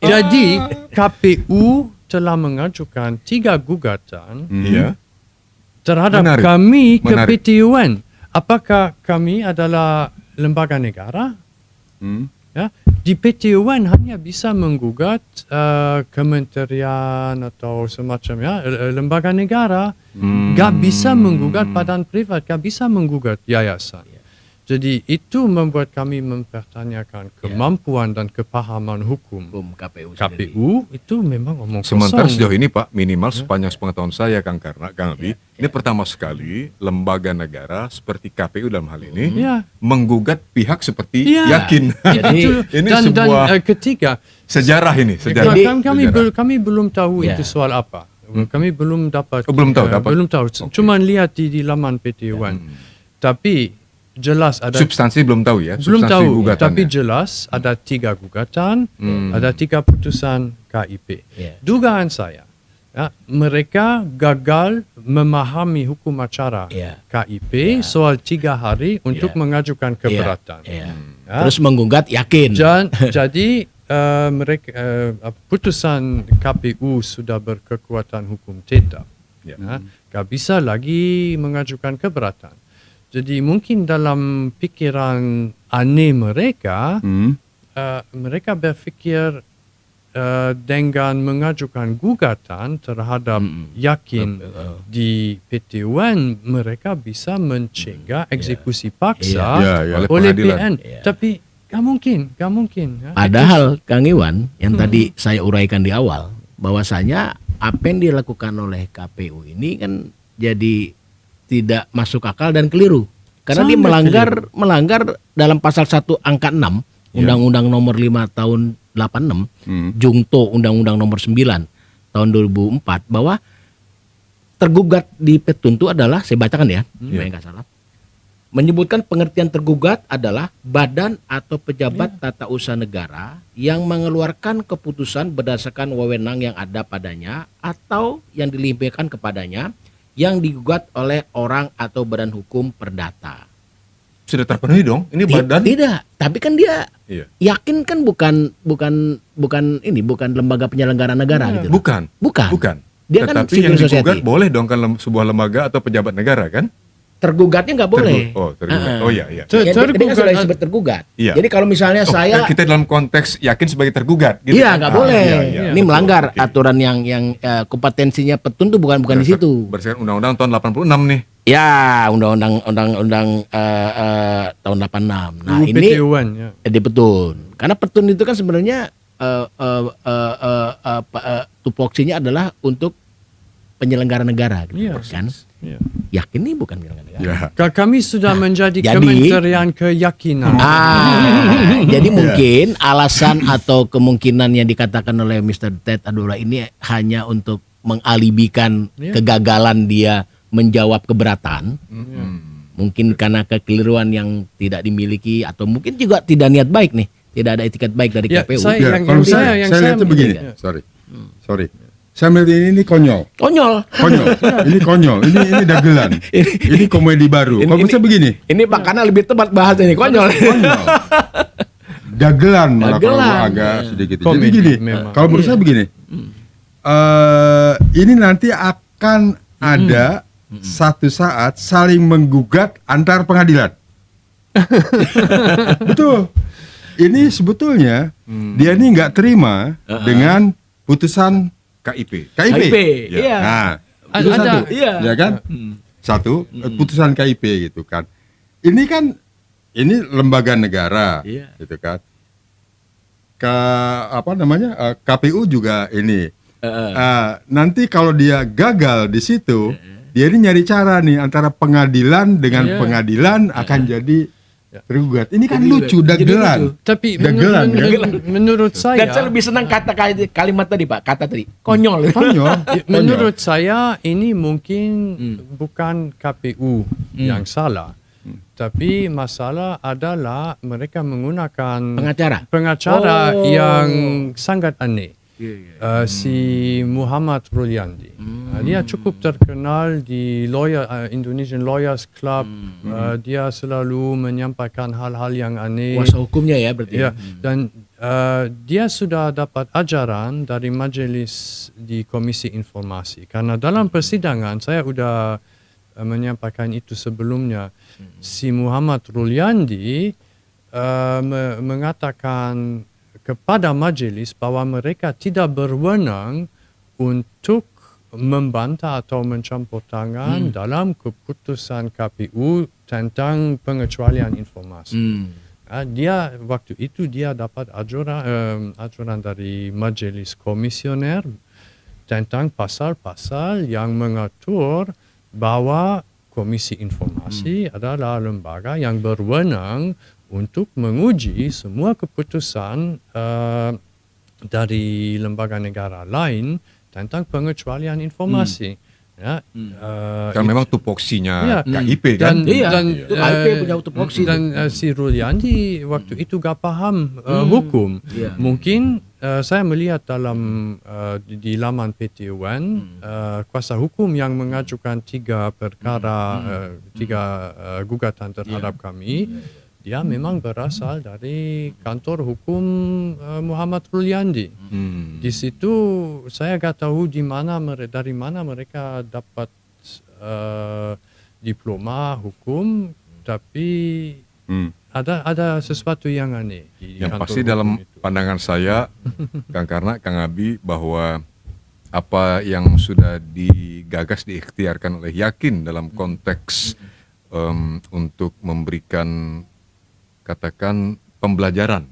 Speaker 4: Jadi KPU telah mengajukan tiga gugatan
Speaker 1: Iya.
Speaker 4: terhadap
Speaker 1: Menarik.
Speaker 4: kami ke
Speaker 1: Menarik.
Speaker 4: PT UN. Apakah kami adalah lembaga negara? Ya, di PT UN hanya bisa menggugat kementerian atau semacamnya lembaga negara, gak bisa menggugat badan privat, gak bisa menggugat yayasan. Jadi itu membuat kami mempertanyakan kemampuan dan kepahaman hukum
Speaker 3: KPU.
Speaker 4: KPU itu memang omong kosong.
Speaker 1: Sementara sejauh ini Pak, minimal sepanjang sepengetahuan saya Kang Albi, ini pertama sekali lembaga negara seperti KPU dalam hal ini menggugat pihak seperti
Speaker 4: Iya.
Speaker 1: Yakin.
Speaker 3: Jadi,
Speaker 1: ini
Speaker 4: dan
Speaker 1: sebuah
Speaker 4: ketiga,
Speaker 1: sejarah ini, sejarah.
Speaker 4: kami belum tahu itu soal apa. Kami belum dapat.
Speaker 1: Belum tahu, dapat.
Speaker 4: Belum tahu. Cuma lihat di laman PT UN. Tapi jelas ada.
Speaker 1: Substansi belum tahu ya.
Speaker 4: Belum
Speaker 1: substansi
Speaker 4: tahu.
Speaker 1: gugatannya.
Speaker 4: Tapi jelas ada tiga gugatan, ada tiga putusan KIP. Dugaan saya, mereka gagal memahami hukum acara
Speaker 3: Ya.
Speaker 4: KIP soal 3 hari untuk mengajukan keberatan.
Speaker 3: Iya.
Speaker 4: Ya.
Speaker 3: Terus menggugat yakin.
Speaker 4: Jadi mereka putusan KPU sudah berkekuatan hukum tetap.
Speaker 1: Ya.
Speaker 4: Gak bisa lagi mengajukan keberatan. Jadi mungkin dalam pikiran aneh mereka, mereka berfikir dengan mengajukan gugatan terhadap yakin di PT UN, mereka bisa mencegah eksekusi paksa oleh
Speaker 1: pengadilan.
Speaker 4: PN. Tapi gak mungkin. Ya.
Speaker 3: Padahal Kang Iwan yang tadi saya uraikan di awal, bahwasanya apa yang dilakukan oleh KPU ini kan jadi tidak masuk akal dan keliru. Karena dia melanggar dalam pasal 1 angka 6 Undang-Undang nomor 5 tahun 86, Jungto Undang-Undang nomor 9 tahun 2004, bahwa tergugat di petun itu adalah, saya bacakan ya, supaya nggak salah, menyebutkan pengertian tergugat adalah badan atau pejabat tata usaha negara yang mengeluarkan keputusan berdasarkan wewenang yang ada padanya atau yang dilimpahkan kepadanya yang digugat oleh orang atau badan hukum perdata.
Speaker 1: Sudah terpenuhi dong. Ini badan.
Speaker 3: Tidak, tapi kan dia
Speaker 1: Iya.
Speaker 3: yakin kan bukan lembaga penyelenggara negara gitu.
Speaker 1: Bukan.
Speaker 3: Dia kan
Speaker 1: Tetapi yang
Speaker 3: civil
Speaker 1: digugat
Speaker 3: society.
Speaker 1: boleh dong kan sebuah lembaga atau pejabat negara kan?
Speaker 3: Tergugatnya nggak boleh.
Speaker 1: Tergugat. Oh iya.
Speaker 3: Ya, dia kan sudah disebut tergugat.
Speaker 1: Iya.
Speaker 3: Jadi kalau misalnya saya
Speaker 1: kita dalam konteks yakin sebagai tergugat gitu.
Speaker 3: iya
Speaker 1: kan?
Speaker 3: nggak boleh.
Speaker 1: Iya,
Speaker 3: Ini
Speaker 1: betul.
Speaker 3: melanggar
Speaker 1: Oke.
Speaker 3: aturan yang kompetensinya petun tuh bukan di situ.
Speaker 1: Berdasarkan undang-undang tahun 86 nih.
Speaker 3: Ya, undang-undang tahun 86. Nah, ini
Speaker 4: PT UN, ya.
Speaker 3: di petun. Karena petun itu kan sebenarnya tupoksinya adalah untuk penyelenggara negara gitu,
Speaker 4: Iya.
Speaker 3: kan?
Speaker 4: Ya.
Speaker 3: Yakin nih bukan penyelenggara negara.
Speaker 1: Ya.
Speaker 4: Kami sudah menjadi
Speaker 3: Jadi-
Speaker 4: Kementerian Keyakinan.
Speaker 3: Jadi mungkin alasan atau kemungkinan yang dikatakan oleh Mr. Ted Adora ini hanya untuk mengalibikan kegagalan dia menjawab keberatan. Mungkin karena kekeliruan yang tidak dimiliki atau mungkin juga tidak niat baik nih, tidak ada etiket baik dari
Speaker 4: Ya,
Speaker 3: KPU.
Speaker 4: saya-
Speaker 2: Ya, kalau
Speaker 4: yang
Speaker 2: saya lihatnya begini.
Speaker 4: ya.
Speaker 2: Sorry. Saya melihat ini konyol.
Speaker 3: Konyol.
Speaker 2: Ini konyol. Ini dagelan. Ini komedi baru. Kalau saya begini.
Speaker 3: Ini makanya lebih tepat bahas ini konyol.
Speaker 2: Konyol. Dagelan malah kalau
Speaker 3: Dagelan,
Speaker 2: agak sedikit. Jadi
Speaker 4: Komedi,
Speaker 2: gini.
Speaker 4: memang.
Speaker 2: Kalau menurut saya begini. Ini nanti akan ada satu saat saling menggugat antar pengadilan. Betul. Ini sebetulnya dia ini nggak terima dengan putusan
Speaker 1: KIP.
Speaker 2: KIP.
Speaker 3: Iya.
Speaker 2: Nah,
Speaker 4: Ada-
Speaker 2: itu satu,
Speaker 3: iya.
Speaker 2: ya kan? Satu, putusan KIP gitu kan. Ini kan ini lembaga negara,
Speaker 3: Iya.
Speaker 2: gitu kan. KPU juga ini. Nanti kalau dia gagal di situ, dia ini nyari cara nih antara pengadilan dengan pengadilan akan jadi tergugat. Ini kan lucu, dagelan.
Speaker 4: Tapi
Speaker 2: Dagelan,
Speaker 4: menurut saya,
Speaker 3: Dan saya lebih senang kalimat tadi Pak, kata tadi konyol.
Speaker 2: Konyol.
Speaker 4: menurut saya ini mungkin bukan KPU yang salah. Tapi masalah adalah mereka menggunakan pengacara yang sangat aneh. Si Muhammad Ruliandi. Dia cukup terkenal di Indonesian Lawyers Club. Dia selalu menyampaikan hal-hal yang aneh.
Speaker 3: Kuasa hukumnya ya berarti.
Speaker 4: Ya, dan dia sudah dapat ajaran dari majelis di Komisi Informasi. Karena dalam persidangan, saya sudah menyampaikan itu sebelumnya, si Muhammad Ruliandi mengatakan kepada majelis bahwa mereka tidak berwenang untuk membantah atau mencampur tangan dalam keputusan KPU tentang pengecualian informasi. Dia waktu itu dia dapat ajuran dari majelis komisioner tentang pasal-pasal yang mengatur bahwa Komisi Informasi adalah lembaga yang berwenang untuk menguji semua keputusan dari lembaga negara lain tentang pengecualian informasi. Ya,
Speaker 1: Kan memang tupoksinya
Speaker 4: Ya,
Speaker 1: KIP kan.
Speaker 3: Itu KIP punya tupoksi.
Speaker 4: dan si Ruliandi waktu itu gak paham hukum.
Speaker 3: Iya.
Speaker 4: Mungkin saya melihat dalam di laman PT UN kuasa hukum yang mengajukan 3 perkara, 3 gugatan terhadap kami, dia memang berasal dari kantor hukum Muhammad Ruliandi. Di situ saya gak tahu dari mana mereka dapat diploma hukum, tapi ada sesuatu yang aneh di
Speaker 1: Yang
Speaker 4: kantor
Speaker 1: pasti
Speaker 4: hukum
Speaker 1: dalam
Speaker 4: itu.
Speaker 1: pandangan saya, Kang Karna, Kang Abi, bahwa apa yang sudah digagas, diikhtiarkan oleh Yakin dalam konteks untuk memberikan, katakan, pembelajaran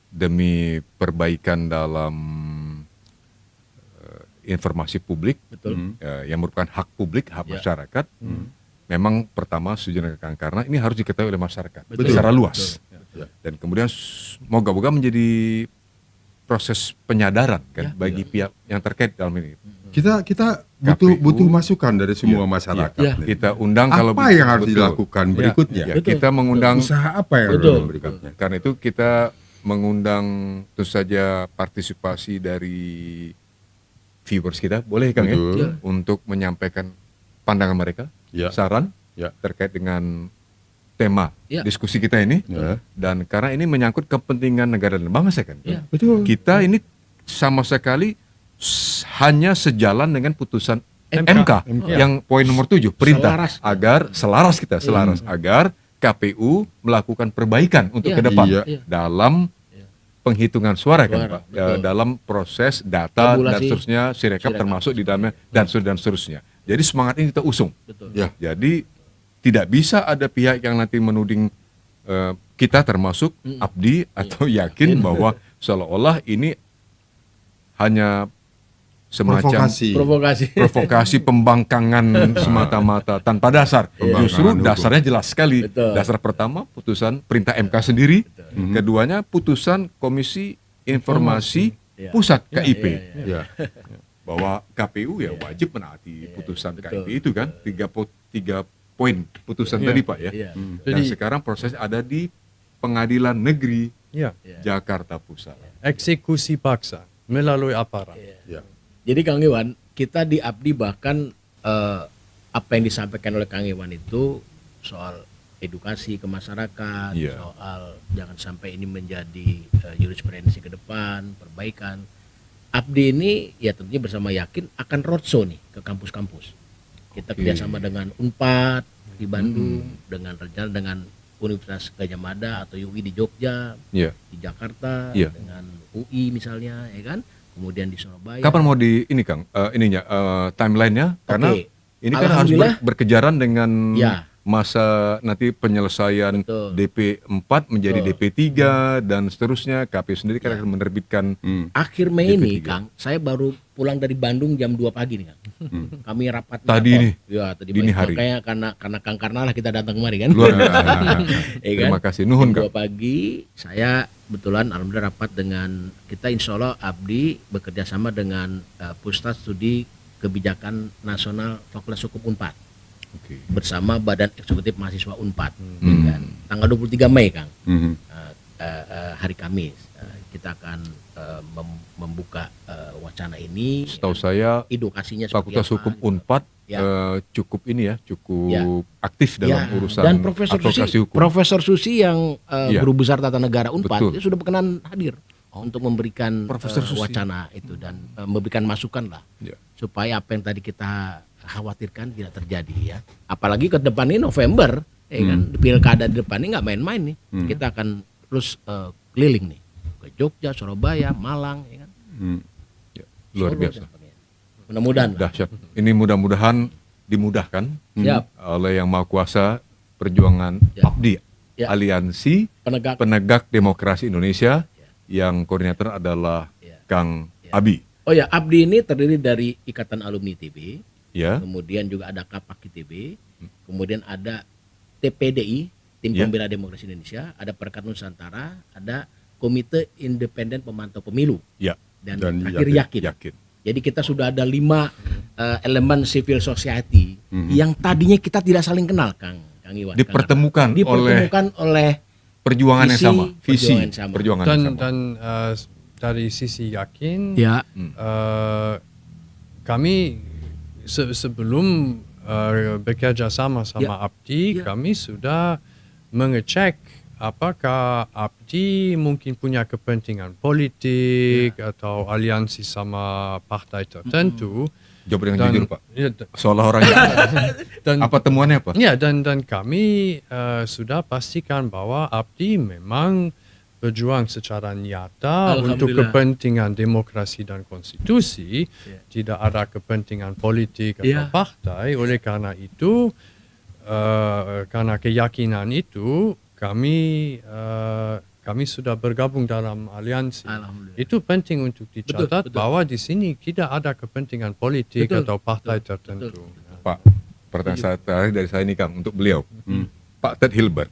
Speaker 1: demi perbaikan dalam informasi publik, yang merupakan hak publik, hak masyarakat. Memang pertama setuju dengan Kang Karna, ini harus diketahui oleh masyarakat secara luas. Dan kemudian moga-moga menjadi proses penyadaran kan bagi pihak yang terkait dalam ini.
Speaker 2: Kita
Speaker 1: KPU,
Speaker 2: butuh masukan dari semua masyarakat.
Speaker 3: Iya.
Speaker 2: nih.
Speaker 1: Kita undang kalau
Speaker 2: Apa yang harus
Speaker 1: betul.
Speaker 2: dilakukan berikutnya?
Speaker 1: Ya, kita mengundang,
Speaker 2: Usaha apa yang harus
Speaker 3: Betul.
Speaker 2: dilakukan berikutnya?
Speaker 1: karena itu kita mengundang tentu saja partisipasi dari viewers kita, boleh Kang
Speaker 2: Betul.
Speaker 1: ya, untuk menyampaikan pandangan mereka,
Speaker 2: Ya.
Speaker 1: saran
Speaker 2: Ya.
Speaker 1: terkait dengan tema
Speaker 3: Ya.
Speaker 1: diskusi kita ini.
Speaker 2: Ya.
Speaker 1: Dan karena ini menyangkut kepentingan negara dan bangsa kan.
Speaker 3: Ya.
Speaker 2: Betul.
Speaker 1: Kita ini sama sekali hanya sejalan dengan putusan MK, yang poin nomor 7, perintah
Speaker 3: Selaras.
Speaker 1: agar selaras agar KPU melakukan perbaikan untuk
Speaker 3: Iya.
Speaker 1: ke depan
Speaker 2: Iya.
Speaker 1: dalam penghitungan suara kan
Speaker 3: Suara,
Speaker 1: Pak.
Speaker 3: betul.
Speaker 1: Dalam proses data dan
Speaker 3: Tabulasi.
Speaker 1: seterusnya, Sirekap
Speaker 3: Sirekap.
Speaker 1: termasuk di dalamnya dan seterusnya. Jadi semangat ini kita usung.
Speaker 3: Betul.
Speaker 2: Ya.
Speaker 1: Jadi tidak bisa ada pihak yang nanti menuding kita termasuk Abdi atau Yakin bahwa seolah-olah ini hanya semacam provokasi pembangkangan semata-mata tanpa dasar. Justru
Speaker 2: Pembangkangan
Speaker 1: dasarnya jelas sekali.
Speaker 3: Betul.
Speaker 1: Dasar pertama putusan perintah MK sendiri, keduanya putusan Komisi Informasi
Speaker 3: Ya.
Speaker 1: Pusat KIP.
Speaker 2: Ya.
Speaker 1: Bahwa KPU ya wajib menaati putusan
Speaker 3: betul.
Speaker 1: KIP itu kan, tiga poin putusan tadi Pak ya.
Speaker 3: Iya.
Speaker 1: Dan
Speaker 4: Jadi-
Speaker 1: sekarang proses ada di Pengadilan Negeri
Speaker 4: Ya,
Speaker 1: Jakarta Pusat.
Speaker 4: eksekusi paksa melalui aparat.
Speaker 2: Ya.
Speaker 3: Jadi Kang Iwan, kita di Abdi bahkan apa yang disampaikan oleh Kang Iwan itu soal edukasi ke masyarakat,
Speaker 1: Iya.
Speaker 3: soal jangan sampai ini menjadi jurisprudensi ke depan, perbaikan. Abdi ini ya tentunya bersama Yakin akan roadshow nih ke kampus-kampus. Kita
Speaker 1: Oke.
Speaker 3: kerjasama dengan Unpad di Bandung, dengan rencana dengan Universitas Gadjah Mada atau UI di Jogja,
Speaker 1: Iya.
Speaker 3: di Jakarta,
Speaker 1: Iya.
Speaker 3: dengan UI misalnya, ya kan? Kemudian di Surabaya.
Speaker 1: Kapan mau di ini Kang? Timelinenya karena
Speaker 3: Oke.
Speaker 1: ini kan harus
Speaker 3: Alhamdulillah.
Speaker 1: berkejaran dengan
Speaker 3: Ya.
Speaker 1: masa nanti penyelesaian
Speaker 3: Betul.
Speaker 1: DP 4 menjadi
Speaker 3: Betul.
Speaker 1: DP 3 dan seterusnya. KPU sendiri kan akan menerbitkan
Speaker 3: Akhir Mei ini,
Speaker 1: DP3.
Speaker 3: Kang, saya baru pulang dari Bandung jam 2 pagi nih, Kang. Kami rapat
Speaker 1: Tadi
Speaker 3: maraton.
Speaker 1: nih,
Speaker 3: Ya, tadi
Speaker 1: dini
Speaker 3: pagi.
Speaker 1: hari.
Speaker 3: Makanya karena Kang Karna lah kita datang kemari kan.
Speaker 1: luar
Speaker 3: Ya kan?
Speaker 1: Terima kasih. Nuhun
Speaker 3: Jam 2
Speaker 1: Kang.
Speaker 3: pagi saya kebetulan alhamdulillah rapat dengan kita, insya Allah Abdi bekerja sama dengan Pusat Studi Kebijakan Nasional Fakultas Hukum Unpad
Speaker 1: Oke.
Speaker 3: bersama Badan Eksekutif Mahasiswa Unpad. Ya kan? Tanggal 23 Mei, Kang.
Speaker 2: Mhm.
Speaker 3: Hari Kamis kita akan membuka wacana ini.
Speaker 1: Setahu saya
Speaker 3: Edukasinya seperti
Speaker 1: Fakultas
Speaker 3: apa.
Speaker 1: Hukum Unpad
Speaker 3: Ya.
Speaker 1: cukup ini ya, cukup
Speaker 3: Ya.
Speaker 1: aktif dalam
Speaker 3: Ya,
Speaker 1: urusan
Speaker 3: dan Profesor
Speaker 1: advokasi
Speaker 3: Susi,
Speaker 1: hukum.
Speaker 3: Profesor Susi yang
Speaker 1: Ya.
Speaker 3: guru besar tata negara Unpad
Speaker 1: Betul.
Speaker 3: dia sudah berkenan hadir untuk memberikan
Speaker 1: Profesor Susi.
Speaker 3: wacana itu dan memberikan masukan lah
Speaker 1: Ya.
Speaker 3: supaya apa yang tadi kita khawatirkan tidak terjadi ya. Apalagi ke depan ini November, ya kan, pilkada di depan ini nggak main-main nih. Kita akan terus keliling nih ke Jogja, Surabaya, Malang, ya kan.
Speaker 1: Ya, luar
Speaker 3: Solo
Speaker 1: biasa.
Speaker 3: dan sebagainya. Mudah-mudahan. lah.
Speaker 1: Dahsyat. Ini mudah-mudahan dimudahkan
Speaker 3: Siap.
Speaker 1: oleh Yang Maha Kuasa perjuangan
Speaker 3: Ya.
Speaker 1: Abdi,
Speaker 3: Ya.
Speaker 1: Aliansi
Speaker 3: Penegak.
Speaker 1: Penegak Demokrasi Indonesia, yang koordinator adalah
Speaker 3: Ya.
Speaker 1: Kang Abi.
Speaker 3: Oh ya, Abdi ini terdiri dari Ikatan Alumni ITB,
Speaker 1: Ya,
Speaker 3: kemudian juga ada Kapak ITB, kemudian ada TPDI, Tim
Speaker 1: Ya.
Speaker 3: Pembela Demokrasi Indonesia, ada Perkat Nusantara, ada Komite Independen Pemantau Pemilu,
Speaker 1: ya,
Speaker 3: dan
Speaker 2: Dan
Speaker 3: terakhir
Speaker 2: Yakin.
Speaker 3: Yakin.
Speaker 1: yakin.
Speaker 3: Jadi kita sudah ada 5 elemen civil society yang tadinya kita tidak saling kenal, Kang Iwan.
Speaker 1: Dipertemukan
Speaker 3: oleh
Speaker 1: perjuangan yang sama, visi
Speaker 3: perjuangan yang sama.
Speaker 1: perjuangan yang sama.
Speaker 4: Dan dari sisi yakin,
Speaker 3: Ya.
Speaker 4: kami sebelum bekerja sama Abdi, kami sudah mengecek apakah Abdi mungkin punya kepentingan politik atau aliansi sama partai tertentu.
Speaker 1: Jawab dengan jujur, Pak.
Speaker 4: Ya,
Speaker 1: Seolah orang
Speaker 4: dan
Speaker 1: apa temuannya, Pak?
Speaker 4: ya, dan kami sudah pastikan bahwa Abdi memang berjuang secara nyata untuk
Speaker 3: Alhamdulillah.
Speaker 4: kepentingan demokrasi dan konstitusi, tidak ada kepentingan politik atau partai. Oleh karena itu, karena keyakinan itu, kami sudah bergabung dalam aliansi.
Speaker 3: Alhamdulillah.
Speaker 4: Itu penting untuk dicatat
Speaker 3: Betul.
Speaker 4: bahwa di sini tidak ada kepentingan politik atau partai tertentu.
Speaker 1: Pak, pertanyaan saya terakhir dari saya ini, Kang, untuk beliau. Pak Ted Hilbert,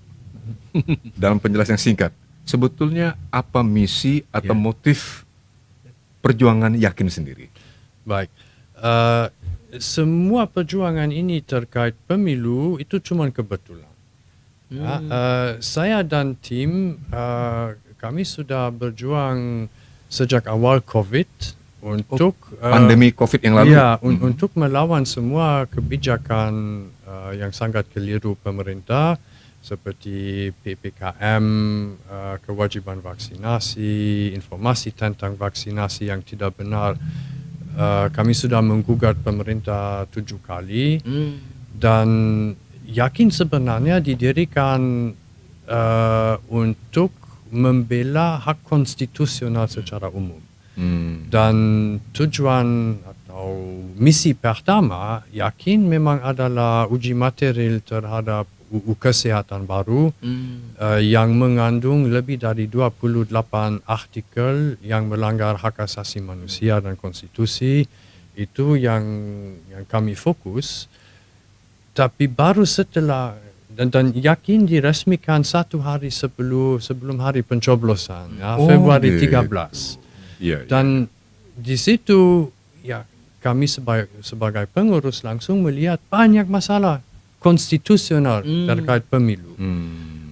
Speaker 1: dalam penjelasan singkat, sebetulnya apa misi atau motif perjuangan Yakin sendiri?
Speaker 4: Baik, semua perjuangan ini terkait pemilu itu cuma kebetulan. Ya, saya dan tim kami sudah berjuang sejak awal COVID untuk
Speaker 1: Pandemi COVID yang lalu?
Speaker 4: ya, untuk melawan semua kebijakan yang sangat keliru pemerintah seperti PPKM, kewajiban vaksinasi, informasi tentang vaksinasi yang tidak benar. Kami sudah menggugat pemerintah 7 kali dan Yakin sebenarnya didirikan untuk membela hak konstitusional secara umum. Dan tujuan atau misi pertama Yakin memang adalah uji material terhadap UU Kesehatan baru yang mengandung lebih dari 28 artikel yang melanggar hak asasi manusia dan konstitusi. Itu yang kami fokus. Tapi baru setelah dan Yakin diresmikan 1 hari sebelum hari pencoblosan, Februari 13.
Speaker 1: Iya.
Speaker 4: Dan di situ ya kami sebagai pengurus langsung melihat banyak masalah konstitusional terkait pemilu.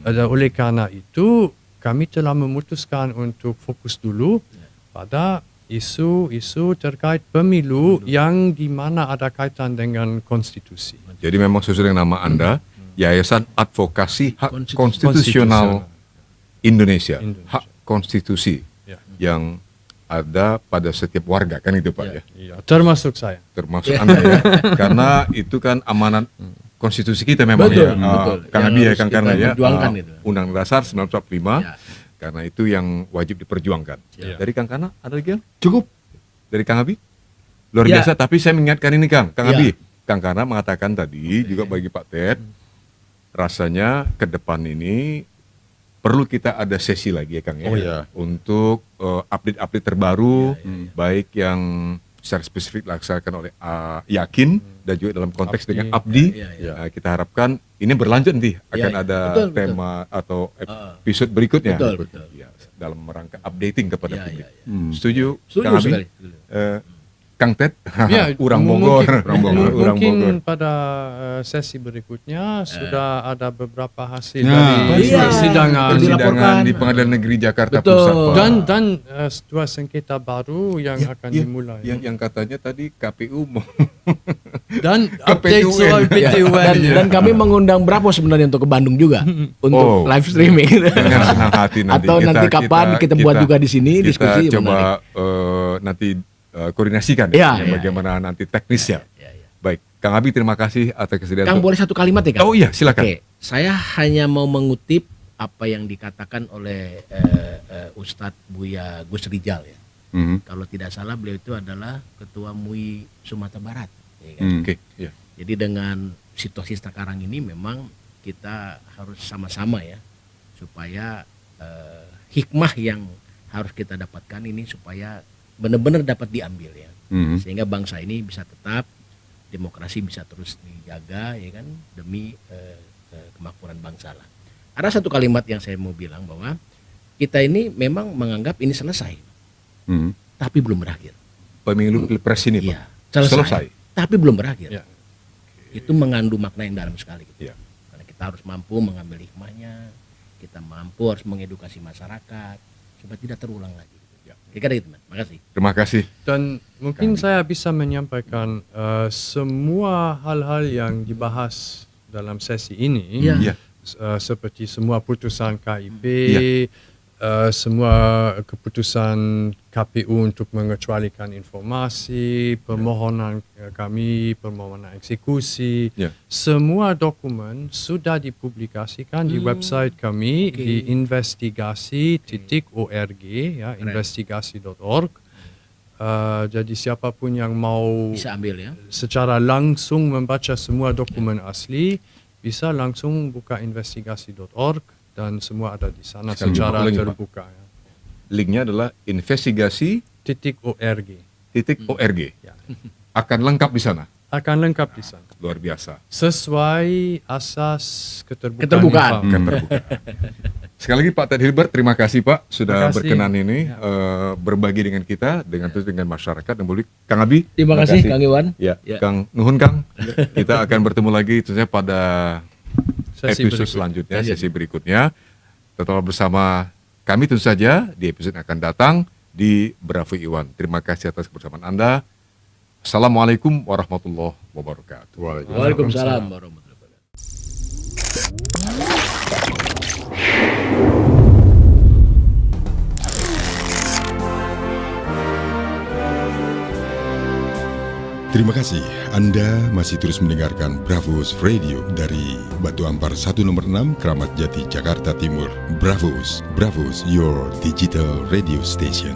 Speaker 4: Oleh karena itu kami telah memutuskan untuk fokus dulu pada isu-isu terkait pemilu yang di mana ada kaitan dengan konstitusi.
Speaker 1: Jadi memang sesuai dengan nama Anda, Yayasan Advokasi Hak
Speaker 4: Konstitusional
Speaker 1: Indonesia,
Speaker 4: Indonesia.
Speaker 1: hak konstitusi
Speaker 4: Ya.
Speaker 1: yang ada pada setiap warga, kan itu, Pak, ya?
Speaker 4: Iya, termasuk saya.
Speaker 1: Termasuk Anda, ya. Karena itu kan amanat konstitusi kita memang,
Speaker 3: Betul,
Speaker 1: ya.
Speaker 3: betul.
Speaker 1: Kang
Speaker 3: Yang
Speaker 1: Abi, ya,
Speaker 3: harus
Speaker 1: Kang
Speaker 3: kita
Speaker 1: Karna, ya.
Speaker 3: perjuangkan itu.
Speaker 1: Undang Dasar 1945,
Speaker 3: Ya.
Speaker 1: karena itu yang wajib diperjuangkan.
Speaker 4: Ya.
Speaker 1: Dari Kang Karna, ada lagi, Kang?
Speaker 2: Cukup.
Speaker 1: Dari Kang Abi? Luar
Speaker 3: Ya.
Speaker 1: biasa, tapi saya mengingatkan ini, Kang
Speaker 3: Ya.
Speaker 1: Abi. Kang Karna mengatakan tadi juga bagi Pak Ted, rasanya ke depan ini perlu kita ada sesi lagi, ya, Kang, ya.
Speaker 2: Oh, iya.
Speaker 1: Untuk update-update terbaru, baik yang secara spesifik dilaksanakan oleh Yakin dan juga dalam konteks
Speaker 4: Abdi.
Speaker 1: dengan Abdi.
Speaker 3: Ya.
Speaker 1: Kita harapkan ini berlanjut nanti akan
Speaker 3: Ya,
Speaker 1: ada
Speaker 3: betul, betul.
Speaker 1: tema atau episode berikutnya.
Speaker 3: Betul.
Speaker 1: Ya, dalam rangka updating kepada
Speaker 3: Ya,
Speaker 1: publik.
Speaker 3: ya, ya.
Speaker 1: Setuju,
Speaker 3: Setuju
Speaker 1: Kang Abi?
Speaker 3: sekali.
Speaker 1: Kang Ted,
Speaker 4: Ya,
Speaker 1: Urang Bogor,
Speaker 4: mungkin pada sesi berikutnya sudah ada beberapa hasil
Speaker 2: Nah,
Speaker 4: dari
Speaker 3: iya.
Speaker 4: persidangan.
Speaker 3: Dilaporkan.
Speaker 1: di Pengadilan Negeri Jakarta
Speaker 3: Betul.
Speaker 1: Pusat, Pak.
Speaker 4: Dan dua sengketa baru yang akan dimulai.
Speaker 1: Yang katanya tadi KPU mau
Speaker 4: Dan update
Speaker 1: PTUN.
Speaker 4: soal PTUN.
Speaker 3: Dan kami mengundang Bravo sebenarnya untuk ke Bandung juga
Speaker 1: Oh.
Speaker 3: untuk live streaming.
Speaker 1: dengan senang hati nanti.
Speaker 3: Atau nanti kapan kita buat juga di sini diskusi
Speaker 1: Kita coba nanti koordinasikan
Speaker 3: Ya,
Speaker 1: bagaimana nanti teknisnya. Baik, Kang Abi terima kasih atas kesediaan.
Speaker 3: Kang, boleh satu kalimat ya, Kang?
Speaker 1: Oh iya, silakan.
Speaker 3: Oke, saya hanya mau mengutip apa yang dikatakan oleh Ustadz Buya Gus Rijal ya.
Speaker 1: Mhm.
Speaker 3: Kalau tidak salah beliau itu adalah Ketua MUI Sumatera Barat. Ya kan?
Speaker 1: Oke, ya.
Speaker 3: Jadi dengan situasi sekarang ini memang kita harus sama-sama ya supaya hikmah yang harus kita dapatkan ini supaya benar-benar dapat diambil ya,
Speaker 1: Mhm.
Speaker 3: sehingga bangsa ini bisa tetap, demokrasi bisa terus dijaga ya kan demi kemakmuran bangsa lah. Ada satu kalimat yang saya mau bilang bahwa kita ini memang menganggap ini selesai,
Speaker 1: Mhm.
Speaker 3: tapi belum berakhir.
Speaker 1: pemilu pilpres ini,
Speaker 3: Iya,
Speaker 1: Pak?
Speaker 3: selesai. Tapi belum berakhir.
Speaker 4: Ya.
Speaker 3: Itu mengandung makna yang dalam sekali. Gitu.
Speaker 1: Iya.
Speaker 3: Karena kita harus mampu mengambil hikmahnya, kita mampu harus mengedukasi masyarakat supaya tidak terulang lagi.
Speaker 1: Ya.
Speaker 3: Kira-kira itu, Mas. Makasih.
Speaker 1: Terima kasih.
Speaker 4: Dan mungkin saya bisa menyampaikan semua hal-hal yang dibahas dalam sesi ini,
Speaker 3: Iya.
Speaker 1: Iya.
Speaker 4: seperti semua putusan KIP,
Speaker 1: Iya.
Speaker 4: semua keputusan KPU untuk mengecualikan informasi, permohonan kami, permohonan eksekusi,
Speaker 1: Ya.
Speaker 4: semua dokumen sudah dipublikasikan di website kami
Speaker 3: Oke.
Speaker 4: di investigasi.org, ya, investigasi.org. Jadi siapapun yang mau
Speaker 3: Bisa ambil ya.
Speaker 4: secara langsung membaca semua dokumen asli bisa langsung buka investigasi.org dan semua ada di sana
Speaker 1: Sekali
Speaker 4: secara
Speaker 1: lagi, Pak.
Speaker 4: terbuka. Ya.
Speaker 1: Linknya adalah investigasi.org.
Speaker 4: .org. Ya.
Speaker 1: Akan lengkap di sana.
Speaker 4: Akan lengkap di sana.
Speaker 1: Luar biasa.
Speaker 4: Sesuai asas keterbukaan.
Speaker 3: Keterbukaan.
Speaker 4: info.
Speaker 1: Keterbukaan. Sekali lagi Pak Ted Hilbert, terima kasih Pak sudah
Speaker 4: Terima kasih.
Speaker 1: berkenan ini berbagi dengan kita, dengan masyarakat dan publik. Kang Abi.
Speaker 3: Terima kasih, Kang Iwan.
Speaker 1: Ya,
Speaker 3: Ya.
Speaker 1: Kang Nuhun Kang. Kita akan bertemu lagi tentunya pada
Speaker 4: Sesi
Speaker 1: episode
Speaker 4: berikut.
Speaker 1: selanjutnya, sesi berikutnya. Tetaplah bersama kami tentu saja di episode yang akan datang di Bravo Iwan. Terima kasih atas kebersamaan Anda. Assalamualaikum warahmatullahi wabarakatuh.
Speaker 3: Waalaikumsalam warahmatullahi wabarakatuh.
Speaker 2: Terima kasih Anda masih terus mendengarkan Bravos Radio dari Batu Ampar 1 nomor 6 Kramat Jati Jakarta Timur. Bravos, Bravos, your digital radio station.